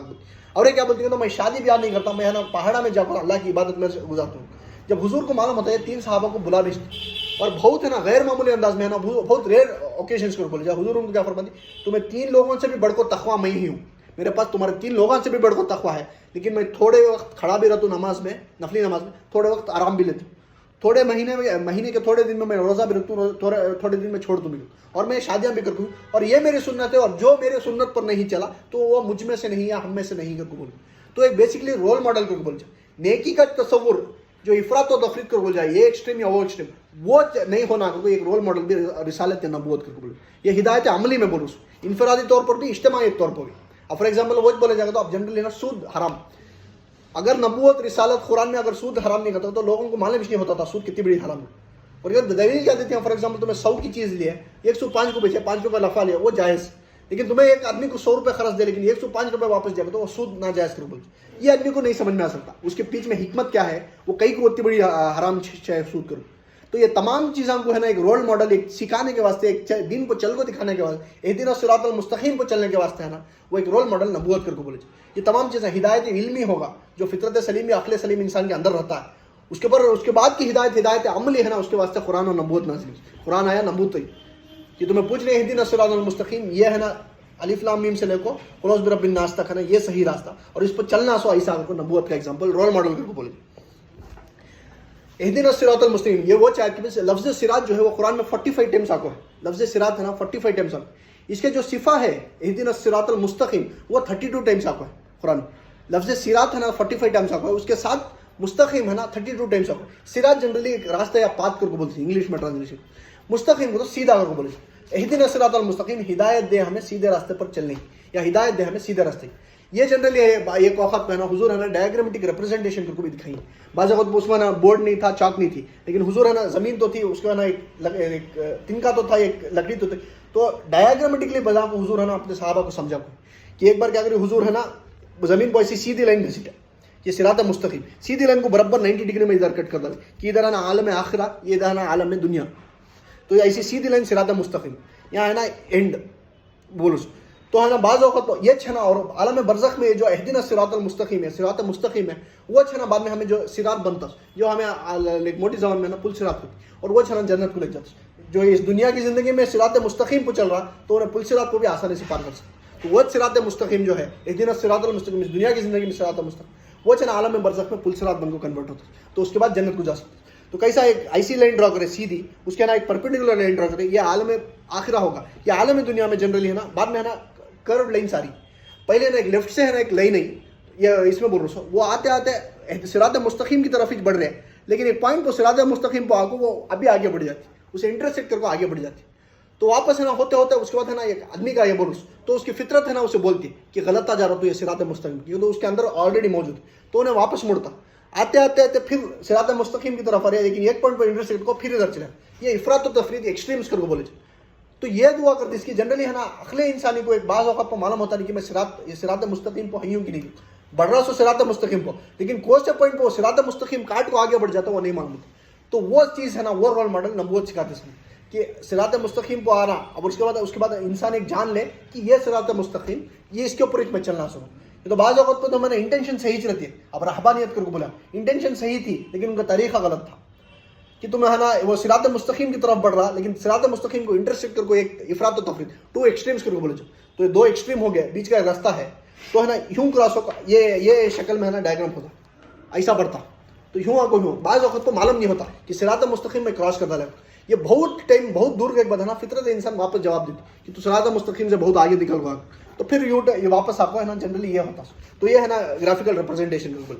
A: اور یہ کیا بولتی ہے, تو میں شادی بیاہ نہیں کرتا, میں ہے نا پہاڑا میں جا کر اللہ کی عبادت میں گزارتا ہوں. جب حضور کو معلوم ہوتا ہے 3 صحابہ کو بلا بھیجتے, اور بہت ہے نا غیر معمولی انداز میں ہے نا بہت ریئر اوکیشنز کو بولے جا, حضور ان کو کیا فرماتی, تمہیں 3 لوگوں سے بھی بڑھ کر تقویٰ میں ہی ہوں, میرے پاس تمہارے 3 لوگوں سے بھی بڑھ کر تقویٰ ہے, لیکن میں تھوڑے وقت کھڑا بھی رہتا ہوں نماز میں, نفلی نماز میں, تھوڑے وقت آرام بھی لیتا ہوں, تھوڑے مہینے کے تھوڑے دن میں روزہ بھی رکھتا ہوں, تھوڑے دن میں چھوڑ دوں بھی, اور میں شادیاں بھی کرتا ہوں, اور یہ میری سنت ہے, اور جو میرے سنت پر نہیں چلا تو وہ مجھ میں سے نہیں یا ہم میں سے نہیں کر کو بولوں. تو ایک بیسکلی رول ماڈل کر کے بول جائے. نیکی کا تصور جو افراط و تفریط کر بول جائے, یہ ایکسٹریم یا وہ ایکسٹریم, وہ نہیں ہونا کوئی ایک رول ماڈل بھی رسالت یا نبوت کر کے بولے. یہ ہدایت عملی میں بولوں انفرادی طور پر بھی اجتماعی طور پر بھی. اب فار ایگزامپل وہ بولے جائے گا تو آپ جنرلی نا سود حرام, اگر نبوت رسالت قرآن میں اگر سود حرام نہیں کرتا تو لوگوں کو معلوم نہیں ہوتا تھا سود کتنی بڑی حرام ہے. اور اگر دلیل کیا دیتے ہیں, فار ایگزامپل تمہیں 100 کی چیز لی ہے, 105 کو بیچے, 5 روپے نفع لیا, وہ جائز. لیکن تمہیں ایک آدمی کو 100 روپے خرچ دے لیکن 105 روپے واپس دے گا تو وہ سود ناجائز کر بولتے. یہ آدمی کو نہیں سمجھ میں آ سکتا اس کے پیچھے میں حکمت کیا ہے, وہ کئی کو اتنی بڑی حرام ہے سود کرو. تو یہ تمام چیزوں کو ہے نا ایک رول ماڈل, ایک سکھانے کے واسطے, ایک دین کو چل کو دکھانے کے واسطے, اہدنا الصراط المستقیم کو چلنے کے واسطے ہے نا وہ ایک رول ماڈل نبوت کر کے بولے. یہ تمام چیزیں ہدایت علمی ہوگا جو فطرت سلیم یا عقل سلیم انسان کے اندر رہتا ہے. اس کے بعد کی ہدایت عملی ہے نا, اس کے واسطے قرآن اور نبوت نازل. قرآن آیا نبوت کہ تمہیں پوچھ رہے اہدنا الصراط المستقیم, یہ ہے نا الف لام میم سے لے کو قل اعوذ برب الناس تک ہے نا, یہ صحیح راستہ, اور اس پر چلنا سو ایسا کو نبوت کا ایگزامپل رول ماڈل کر کے بولے. اہدنا الصراط المستقیم یہ وہ چاہے کہ لفظ صراط جو ہے وہ قرآن میں 45 ٹائمز آ کو ہے. لفظ صراط ہے نا 45 ٹائمز آ کو. اس کے جو صفہ ہے اہدنا الصراط المستقیم وہ 32 ٹائمز آ کو ہے قرآن لفظ سیرات ہے نا 45 ٹائمس آ ہے، اس کے ساتھ مستقیم ہے نا 32 ٹائمس آ ہے. سیرات جنرلی ایک راستہ یا پاتھ کر کو بولتے ہیں انگلش میں ٹرانسلیشن. مستقیم کو تو سیدھا کر کو بولتے ہیں. اہدنا الصراط المستقیم ہدایت دے ہمیں سیدھے راستے پر چلنے کی، یا ہدایت دے ہمیں سیدھے راستے. یہ جنرلی ایک وقت میں نا حضور ہے نا ڈائیگرامیٹک ریپرزنٹیشن کو بھی دکھائی. بعض اوقات اس میں نا بورڈ نہیں تھا، چاک نہیں تھی، لیکن حضور ہے نا زمین تو تھی، اس کے نا ایک تنکا تو تھا، ایک لکڑی تو تھی، تو ڈائیگرامیٹکلی بلا حضور ہے نا اپنے صحابہ کو سمجھا کہ ایک بار کیا کرے حضور ہے نا زمین کو ایسی سیدھی لائن گھسیٹا، یہ صراط مستقیم سیدھی لائن کو برابر 90 ڈگری میں ادھر کٹ کر ڈالے کہ ادھر ہے نا عالم آخرہ، یہ ادھر ہے نا عالم دنیا. تو ایسی سیدھی لائن صراط مستقیم، یہاں ہے نا اینڈ بولو تو ہے نا بعض اوقات یہ چھنا. اور عالم برزخ میں جو اہدنا الصراط المستقیم ہے، صراط مستقیم ہے، وہ چھنا بعد میں ہمیں جو صراط بنتا جو ہمیں موٹی زبان میں نا پل صراط ہوتی، اور وہ چھنا جنت کو لے جاتا. جو اس دنیا کی زندگی میں صراط مستقیم پہ چل رہا تو انہیں پل صراط کو بھی آسانی سے پار کر سکتا. تو وہ صراط مستقیم جو ہے اہدنا الصراط المستقیم، اس دنیا کی زندگی میں صراط مستقیم، وہ چھنا عالم برزخ میں پل صراط بن کو کنورٹ ہوتا تو اس کے بعد جنت کو جا سکتا. تو کیسا ایک ایسی لائن ڈرا کرے سیدھی، اس کے نا ایک پرپینڈیکولر لائن ڈرا کرے، یہ عالم آخرہ ہوگا. یہ عالم دنیا میں جنرلی ہے نا بعد میں ہے نا کرو لائن ساری، پہلے نا ایک لیفٹ سے ہے نا ایک لائن ہے، یہ اس میں بول رہا ہوں وہ آتے آتے صراط مستقیم کی طرف ہی بڑھ رہے ہیں، لیکن ایک پوائنٹ پہ صراط مستقیم پہ آ کو وہ ابھی آگے بڑھ جاتی، اسے انٹرسیکٹ کر کو آگے بڑھ جاتی. تو واپس ہے نا ہوتے ہوتے اس کے بعد ہے نا ایک آدمی کا یہ بول تو اس کی فطرت ہے نا اسے بولتی کہ غلط آ جا رہا تو یہ صراط مستقیم، کیونکہ تو اس کے اندر آلریڈی موجود، تو انہیں واپس مڑتا آتے آتے آتے پھر صراط مستقیم کی طرف آ رہے، لیکن ایک پوائنٹ پہ انٹرسیکٹ کو پھر ادھر چلا. یہ افراط و تفریط ایکسٹریمس کر کو بولے. تو یہ دعا کرتی اس کی جنرلی ہے نا عقل انسانی کو ایک بعض اوقات کو معلوم ہوتا نہیں کہ میں صراط مستقیم پہ ہوں کہ نہیں بڑھ رہا سو صراط مستقیم پہ، لیکن کون سے پوائنٹ پہ صراط مستقیم کاٹ کو آگے بڑھ جاتا وہ نہیں معلوم ہوتا. تو وہ چیز ہے نا وہ رول ماڈل نبوت سکھاتے ہیں کہ صراط مستقیم پہ آ رہا، اور اس کے بعد انسان ایک جان لے کہ یہ صراط مستقیم، یہ اس کے اوپر ایک میں چلنا سکوں. تو بعض اوقات کو تو میں نے انٹینشن صحیح رہتی ہے، اب رہبانیت کر کو بولا انٹینشن صحیح تھی لیکن ان کا طریقہ غلط تھا کہ تمہیں ہے نا وہ صراط مستقیم کی طرف بڑھ رہا، لیکن صراط مستقیم کو انٹرسیکٹ کر کو ایک افراط و تفریط 2 ایکسٹریمس کر کو بولے. تو یہ 2 ایکسٹریم ہو گئے، بیچ کا ایک راستہ ہے، تو ہے نا یوں کراس ہوگا، یہ شکل میں ہے نا ڈائیگرام ہوتا ایسا بڑھتا، تو یوں آ کو یوں بعض اوقات کو معلوم نہیں ہوتا کہ صراط مستقیم میں کراس کرتا ہے. یہ بہت ٹائم بہت دور کا ایک بات ہے نا، فطرت انسان واپس جواب دیتی کہ تو صراط مستقیم سے بہت آگے نکل گا، تو پھر یہ واپس آپ کو ہے نا جنرلی یہ ہوتا. تو یہ ہے نا گرافیکل ریپرزنٹیشن بالکل.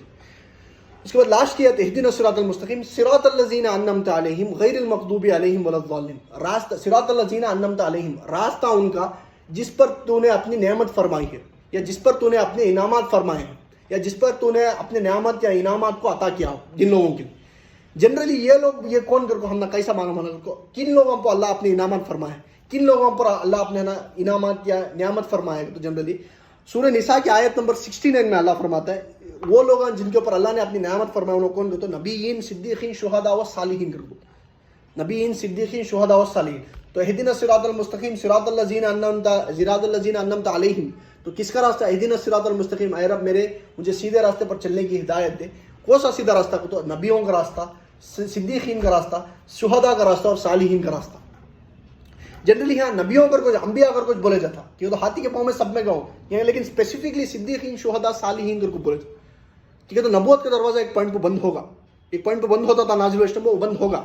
A: اس کے بعد لاسٹ کی اہدنا الصراط المستقیم صراط الذین انعمت علیہم غیر المغضوب علیہم ولا الضالین. راستہ صراط الذین انعمت علیہم، راستہ ان کا جس پر تو نے اپنی نعمت فرمائی ہے، یا جس پر تو نے اپنے انعامات فرمائے ہیں، یا جس پر تو نے اپنے نعمت یا انعامات کو عطا کیا ہو. جن لوگوں کے جنرلی یہ لوگ یہ کون کر کو ہم نے کیسا معلوم کو کن لوگوں پر اللہ اپنے انعامات فرمائے، کن لوگوں پر اللہ اپنے انعامات یا نعمت فرمائے. تو جنرلی سورہ نساء کی آیت نمبر 69 میں اللہ فرماتا ہے وہ لوگ جن کے اوپر اللہ نے اپنی نعمت فرمایا انہوں کون تو نبیین، صدیقین، شہداء و صالحین کر کو. نبیین، صدیقین، شہداء و صالحین. تو اہدنا الصراط المستقیم صراط الذین انعمت علیہم، تو کس کا راستہ؟ اہدنا الصراط المستقیم، اے رب میرے مجھے سیدھے راستے پر چلنے کی ہدایت دے. کون سا سیدھا راستہ کو؟ تو نبیوں کا راستہ، صدیقین کا راستہ، شہداء کا راستہ اور صالحین کا راستہ. جنرلی یہاں نبیوں کر کچھ، انبیاء کر کچھ بولے جاتا کہ تو ہاتھی کے پاؤں میں سب میں گاؤں یہاں، لیکن اسپیسیفکلی صدیقین، شہداء، صالحین کر کو بولے جاتا. ٹھیک ہے، تو نبوت کا دروازہ ایک پوائنٹ پہ بند ہوگا، ایک پوائنٹ پہ بند ہوتا تھا نازل ہوئے وہ بند ہوگا.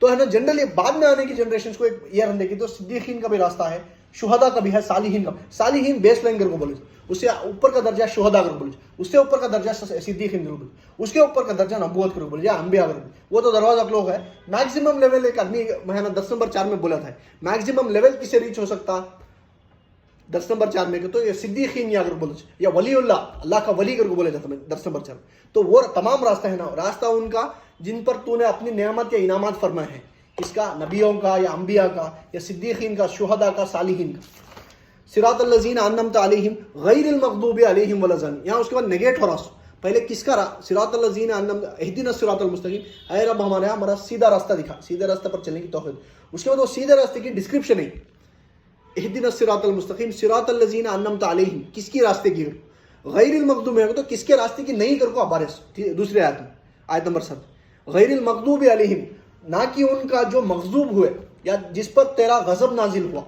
A: تو ہے نا جنرلی بعد میں آنے کی جنریشنز کو ایک یہ رہنے کی تو صدیقین کا بھی راستہ ہے، شہداء کا بھی ہے، صالحین کا. صالحین بیس لائن کر کو بولے، اس سے اوپر کا درجہ شہداء کر بولے، اس سے اوپر کا درجہ صدیقین کر بولے، اس کے اوپر کا درجہ نبوت کر بولے یا انبیاء کر بولے. وہ تو دروازہ کلوز ہے. میکسیمم لیول ایک آدمی میں نے 10 نمبر 4 میں بولا تھا میکسیمم لیول کسے ریچ ہو سکتا 10 نمبر 4 میں تو یہ صدیقین یا کر بولے یا ولی اللہ کا ولی کر کو بولے جاتا ہے 10 نمبر 4. تو وہ تمام راستہ ہے نا، راستہ ان کا جن پر تو نے اپنی نعمت یا انعامات فرمائے ہیں، اس کا نبیوں کا یا انبیاء کا یا صدیقین کا، شہداء کا، صالحین کا. صراط الذین انعمت علیہم غیر المغضوب علیہم ولا الضالین. یہاں اس کے بعد نیگیٹ ہو رہا پہلے کس کا صراط الذین انعمت اہدنا الصراط المستقیم، اے رب ہمارا سیدھا راستہ دکھا، سیدھے راستے پر چلنے کی توفیق. اس کے بعد وہ سیدھے راستے کی ڈسکرپشن ہے، اہدنا الصراط المستقیم صراط الذین انعمت علیہم، کس کی راستے کی؟ غیر المغضوب ہے تو کس کے راستے کی نہیں کر کو ابارس. دوسرے آیت میں آیت نمبر 7 غیر المغضوب علیہم، نہ کہ ان کا جو مغضوب ہوئے یا جس پر تیرا غضب نازل ہوا.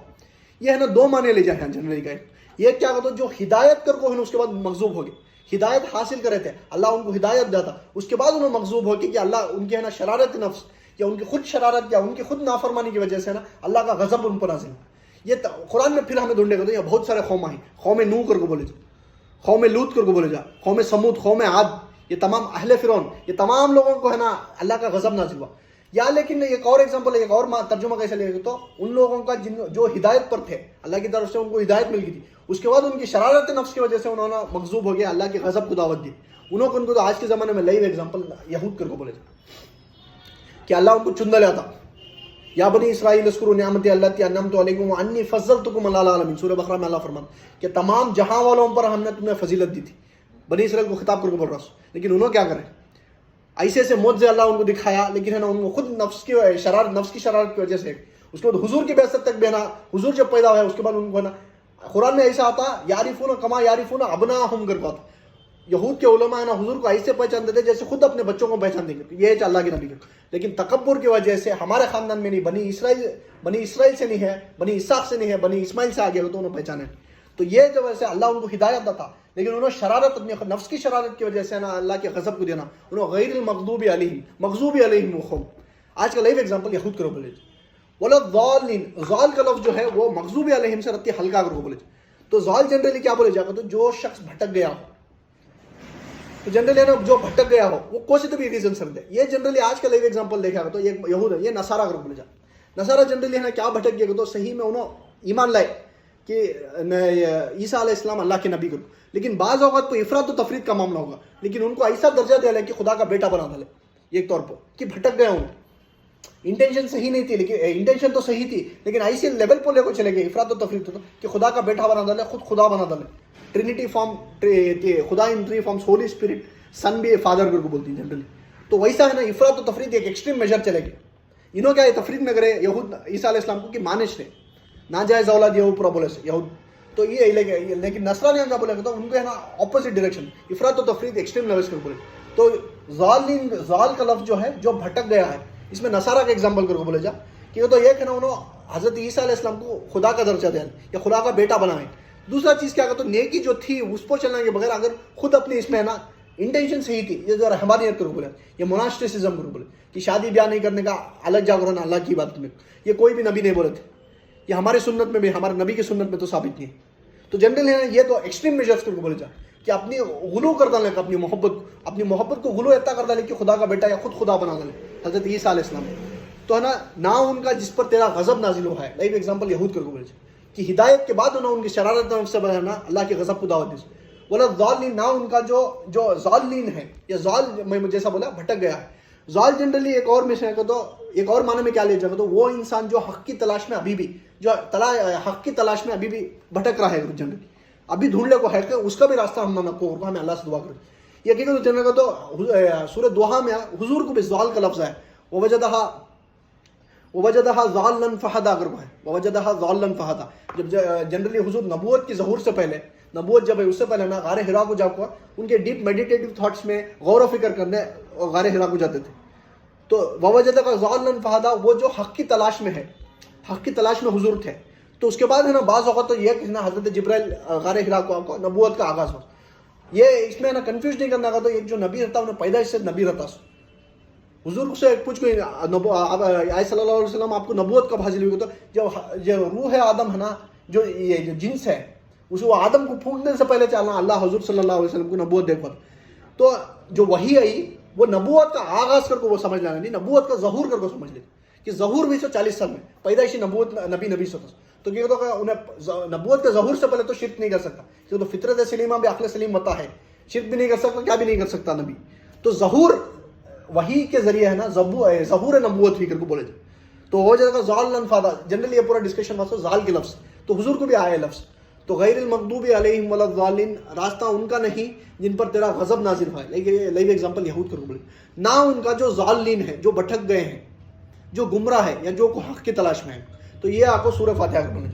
A: یہ ہے نا 2 معنی لے جائیں جنرلی کا. یہ کیا کہتے جو ہدایت کر کو ہے اس کے بعد مغضوب ہو گئے، ہدایت حاصل کرے تھے، اللہ ان کو ہدایت دیتا، اس کے بعد انہوں مغضوب ہو کے کہ اللہ ان کے ہے نا شرارت نفس یا ان کی خود شرارت یا ان کی خود نافرمانی کی وجہ سے نا اللہ کا غضب ان پر نازل. یہ قرآن میں پھر ہمیں ڈھونڈے گا تو یہ بہت سارے قوم ہیں، قوم نوح کر کو بولے قوم لوط کو بولے جا، قوم سمود، قوم عاد، یہ تمام اہل فرعون، یہ تمام لوگوں کو ہے نا اللہ کا غضب نازل ہوا. یا لیکن ایک اور ایگزامپل، ایک اور ترجمہ کیسے لے گا تو ان لوگوں کا جو ہدایت پر تھے، اللہ کی طرف سے ان کو ہدایت مل گئی تھی، اس کے بعد ان کی شرارت نفس کی وجہ سے انہوں نے مغضوب ہو گیا، اللہ کے غضب کو دعوت دی. ان کو تو آج کے زمانے میں لائیو ایگزامپل یہود کو بولے کہ اللہ ان کو چن لیا تھا. یا بنی اسرائیل اذکروا نعمتی التی انعمت علیکم وانی فضلتکم علی العالمین. سورہ بقرہ میں اللہ فرماتا کہ تمام جہاں والوں پر ہم نے تمہیں فضیلت دی تھی. بنی اسرائیل کو خطاب کر کے بول رہا ہوں. لیکن انہوں کیا کریں، ایسے ایسے معجزے اللہ ان کو دکھایا، لیکن ہے نا ان کو خود نفس کی شرارت کی وجہ سے اس کے بعد حضور کی بعثت تک بھی ہے نا، حضور جب پیدا ہوا اس کے بعد ان کو ہے نا قرآن میں ایسا آتا یعرفون کما یعرفون ابناءہم کر پاتا. یہود کے علماء ہے نا حضور کو ایسے پہچانتے تھے جیسے خود اپنے بچوں کو پہچان دیں گے، یہ ہے اللہ کے نبی کا. لیکن تکبر کی وجہ سے ہمارے خاندان میں نہیں، بنی اسرائیل سے نہیں ہے، بنی اسحاق سے نہیں ہے، بنی اسماعیل سے آگے ہو تو انہوں پہچانے. تو یہ جو ویسے اللہ ان کو ہدایت دیتا، لیکن انہوں شرارت، اپنی نفس کی شرارت کی وجہ سے نا اللہ کے غضب کو دینا، انہوں غیر المغضوب علیہم قوم. آج کا لائیو ایگزامپل یہود کرو بولے ولا ضالین. ضال کا لفظ جو ہے وہ مغضوب علیہم سے رتی ہلکا کرو بولے. تو ضال جنرلی کیا بولے جاتا، تو جو شخص بھٹک گیا ہو، تو جنرلی نا جو بھٹک گیا ہو وہ کوئی سے بھی ریزن سر دے. یہ جنرلی آج کا لائیو ایگزامپل دیکھا تو یہ یہود ہے، یہ نصارہ کرو بولے جاتا. نصارہ جنرلی ہے نا کیا بھٹک گیا تو صحیح میں انہوں ایمان لائے کہ عیسیٰ علیہ السلام اللہ کے نبی کو، لیکن بعض اوقات تو افراط و تفرید کا معاملہ ہوگا، لیکن ان کو ایسا درجہ دیا لے کہ خدا کا بیٹا بنا ڈالے. ایک طور پر کہ بھٹک گیا ہوں، انٹینشن صحیح نہیں تھی، لیکن انٹینشن تو صحیح تھی، لیکن ایسے لیول پر لے کو چلے گئے افراط و تفرید تو کہ خدا کا بیٹا بنا ڈالے، خود خدا بنا ڈالے. ٹرینٹی فارم، خدا in three forms, holy spirit, son بھی فادر کو بولتی ہیں جنرلی. تو ویسا ہے نا افراط و تفرید ایک ایکسٹریم میجر چلے گئے. انہوں کیا تفرید میں کرے یہود عیسیٰ علیہ السلام کو کہ مانش تھے، ناجائز اولاد یہ پورا بولے سے یہود. تو یہ لیکن نصرانیوں کا بولے تو ان کو ہے نا اپوزٹ ڈائریکشن، افراط و تفرید ایکسٹریم لیولس پر بولے. تو ضال کا لفظ جو ہے جو بھٹک گیا ہے، اس میں نصارہ کا ایگزامپل کر کے بولے جا کہ تو یہ کہ نا انہوں حضرت عیسیٰ علیہ السلام کو خدا کا درجہ دیں یا خدا کا بیٹا بنائیں. دوسرا چیز کیا کہ تو نیکی جو تھی اس پر چلنے کے بغیر اگر خود اپنی اس میں ہے نا انٹینشن صحیح تھی، یہ جو رحمانیت کرو بولے، یہ موناسٹسزم کرو بولے کہ شادی بیاہ نہیں کرنے کا الگ جا کرنا اللہ کی عبادت میں، یہ کوئی بھی نبی نہیں بولے تھے، یہ ہمارے سنت میں بھی، ہمارے نبی کی سنت میں تو ثابت نہیں ہے. تو جنرل ہے یہ تو ایکسٹریم میجرز کو بولے جا کہ اپنی غلو کر ڈالنے کا، اپنی محبت کو غلو اتنا کر ڈالے کہ خدا کا بیٹا یا خود خدا بنا ڈالے حضرت عیسیٰ علیہ السلام. تو ہے نا ان کا جس پر تیرا غضب نازل ہوا ہے، لائیو ایگزامپل یہود کر کے بولے جا کہ ہدایت کے بعد انہوں ان کی شرارت سے بنا اللہ کے غضب کو دعوت دی. بولا ضالین، نہ ان کا جو ضالین ہے یا ضال میں جیسا بولا بھٹک گیا ہے. ضال جنرلی ایک اور میں سے تو ایک اور معنی میں کیا لے جائے تو وہ انسان جو حق کی تلاش میں ابھی بھی حق کی تلاش میں ابھی بھی بھٹک رہا ہے، جنرلی ابھی ڈھونڈ لے کو ہے کہ اس کا بھی راستہ ہم نہ کو ہمیں اللہ سے دعا کریں. یہ کہ جنرل کا تو سورہ دوحہ میں حضور کو بھی ضال کا لفظ ہے، ووجدہا ضالا فہدا کر ہے، ووجدہا ضالا فہدا. جب جنرلی حضور نبوت کی ظہور سے پہلے، نبوت جب ہے اس سے پہلے نا غار حرا کو جا کر ان کے ڈیپ میڈیٹیٹو تھاٹس میں غور و فکر کرنے غار حرا کو جاتے تھے. تو ووجدہا ضالا فہدا، وہ جو حق کی تلاش میں ہے، حق کی تلاش میں حضور تھے. تو اس کے بعد ہے نا بعض اوقات تو یہ کہ نا حضرت جبرائیل غار حرا کو نبوت کا آغاز ہو. یہ اس میں نا کنفیوز نہیں کرنا کا تو ایک جو نبی رہتا انہیں پیدائش سے نبی رہتا. حضور سے پوچھ کوئی آئے صلی اللہ علیہ وسلم آپ کو نبوت کب حاصل ہوئی؟ تو جو روح آدم ہے نا، جو یہ جنس ہے، اس وہ آدم کو پھونکنے سے پہلے چلنا اللہ حضور صلی اللہ علیہ وسلم کو نبوت دیکھا. تو جو وحی آئی وہ نبوت کا آغاز کر کو وہ سمجھ لینا نہیں، نبوت کا ظہور کر کو سمجھ لے کہ ظہور بھی 140 سال میں، پیدائشی نبوت نبی سے تو کیا تو انہیں نبوت کے ظہور سے پہلے تو شرک نہیں کر سکتا، کیونکہ تو فطرت سلیمہ بھی عقل سلیم متا ہے، شرک بھی نہیں کر سکتا، کیا بھی نہیں کر سکتا نبی. تو ظہور وحی کے ذریعے ہے نا ظہور نبوت ہی کر کو بولے جائے. تو ہو جائے گا ضال فادا. جنرلی یہ پورا ڈسکشن واسطے ضال کے لفظ تو حضور کو بھی آیا ہے لفظ. تو غیر المغضوب علیہم ولا الضالین، راستہ ان کا نہیں جن پر تیرا غضب نازل ہوا ہے. لیکن لائیو ایگزامپل یہود کر کو بولے، نہ ان کا جو ضالین ہے، جو بھٹک گئے ہیں، جو گمراہ ہے یا جو حق کی تلاش میں ہے. تو یہ آپ کو سورہ فاتحہ کا بولے.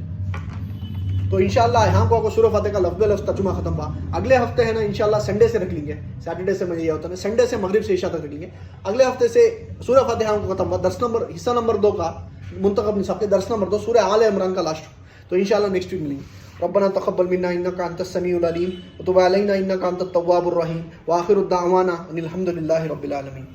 A: تو انشاءاللہ یہاں کو آپ کو سورہ فاتحہ کا لفظ لفظ ترجمہ ختم ہوا. اگلے ہفتے ہے نا انشاءاللہ سنڈے سے رکھ لیں گے، سیٹرڈے سے مجھے یہ ہوتا ہے سنڈے سے مغرب سے عشاء تک رکھ لیں گے. اگلے ہفتے سے سورہ فاتحہ کو ختم ہوا. درس نمبر حصہ نمبر 2 کا منتخب نصاب کے درس نمبر 2 سورہ آل عمران کا لاسٹ. تو انشاءاللہ نیکسٹ ویک ملیں گے. ربنا تقبل منا انك انت السميع العليم وتب علينا انك انت التواب الرحيم واخر الدعوانا ان الحمد لله رب العالمين.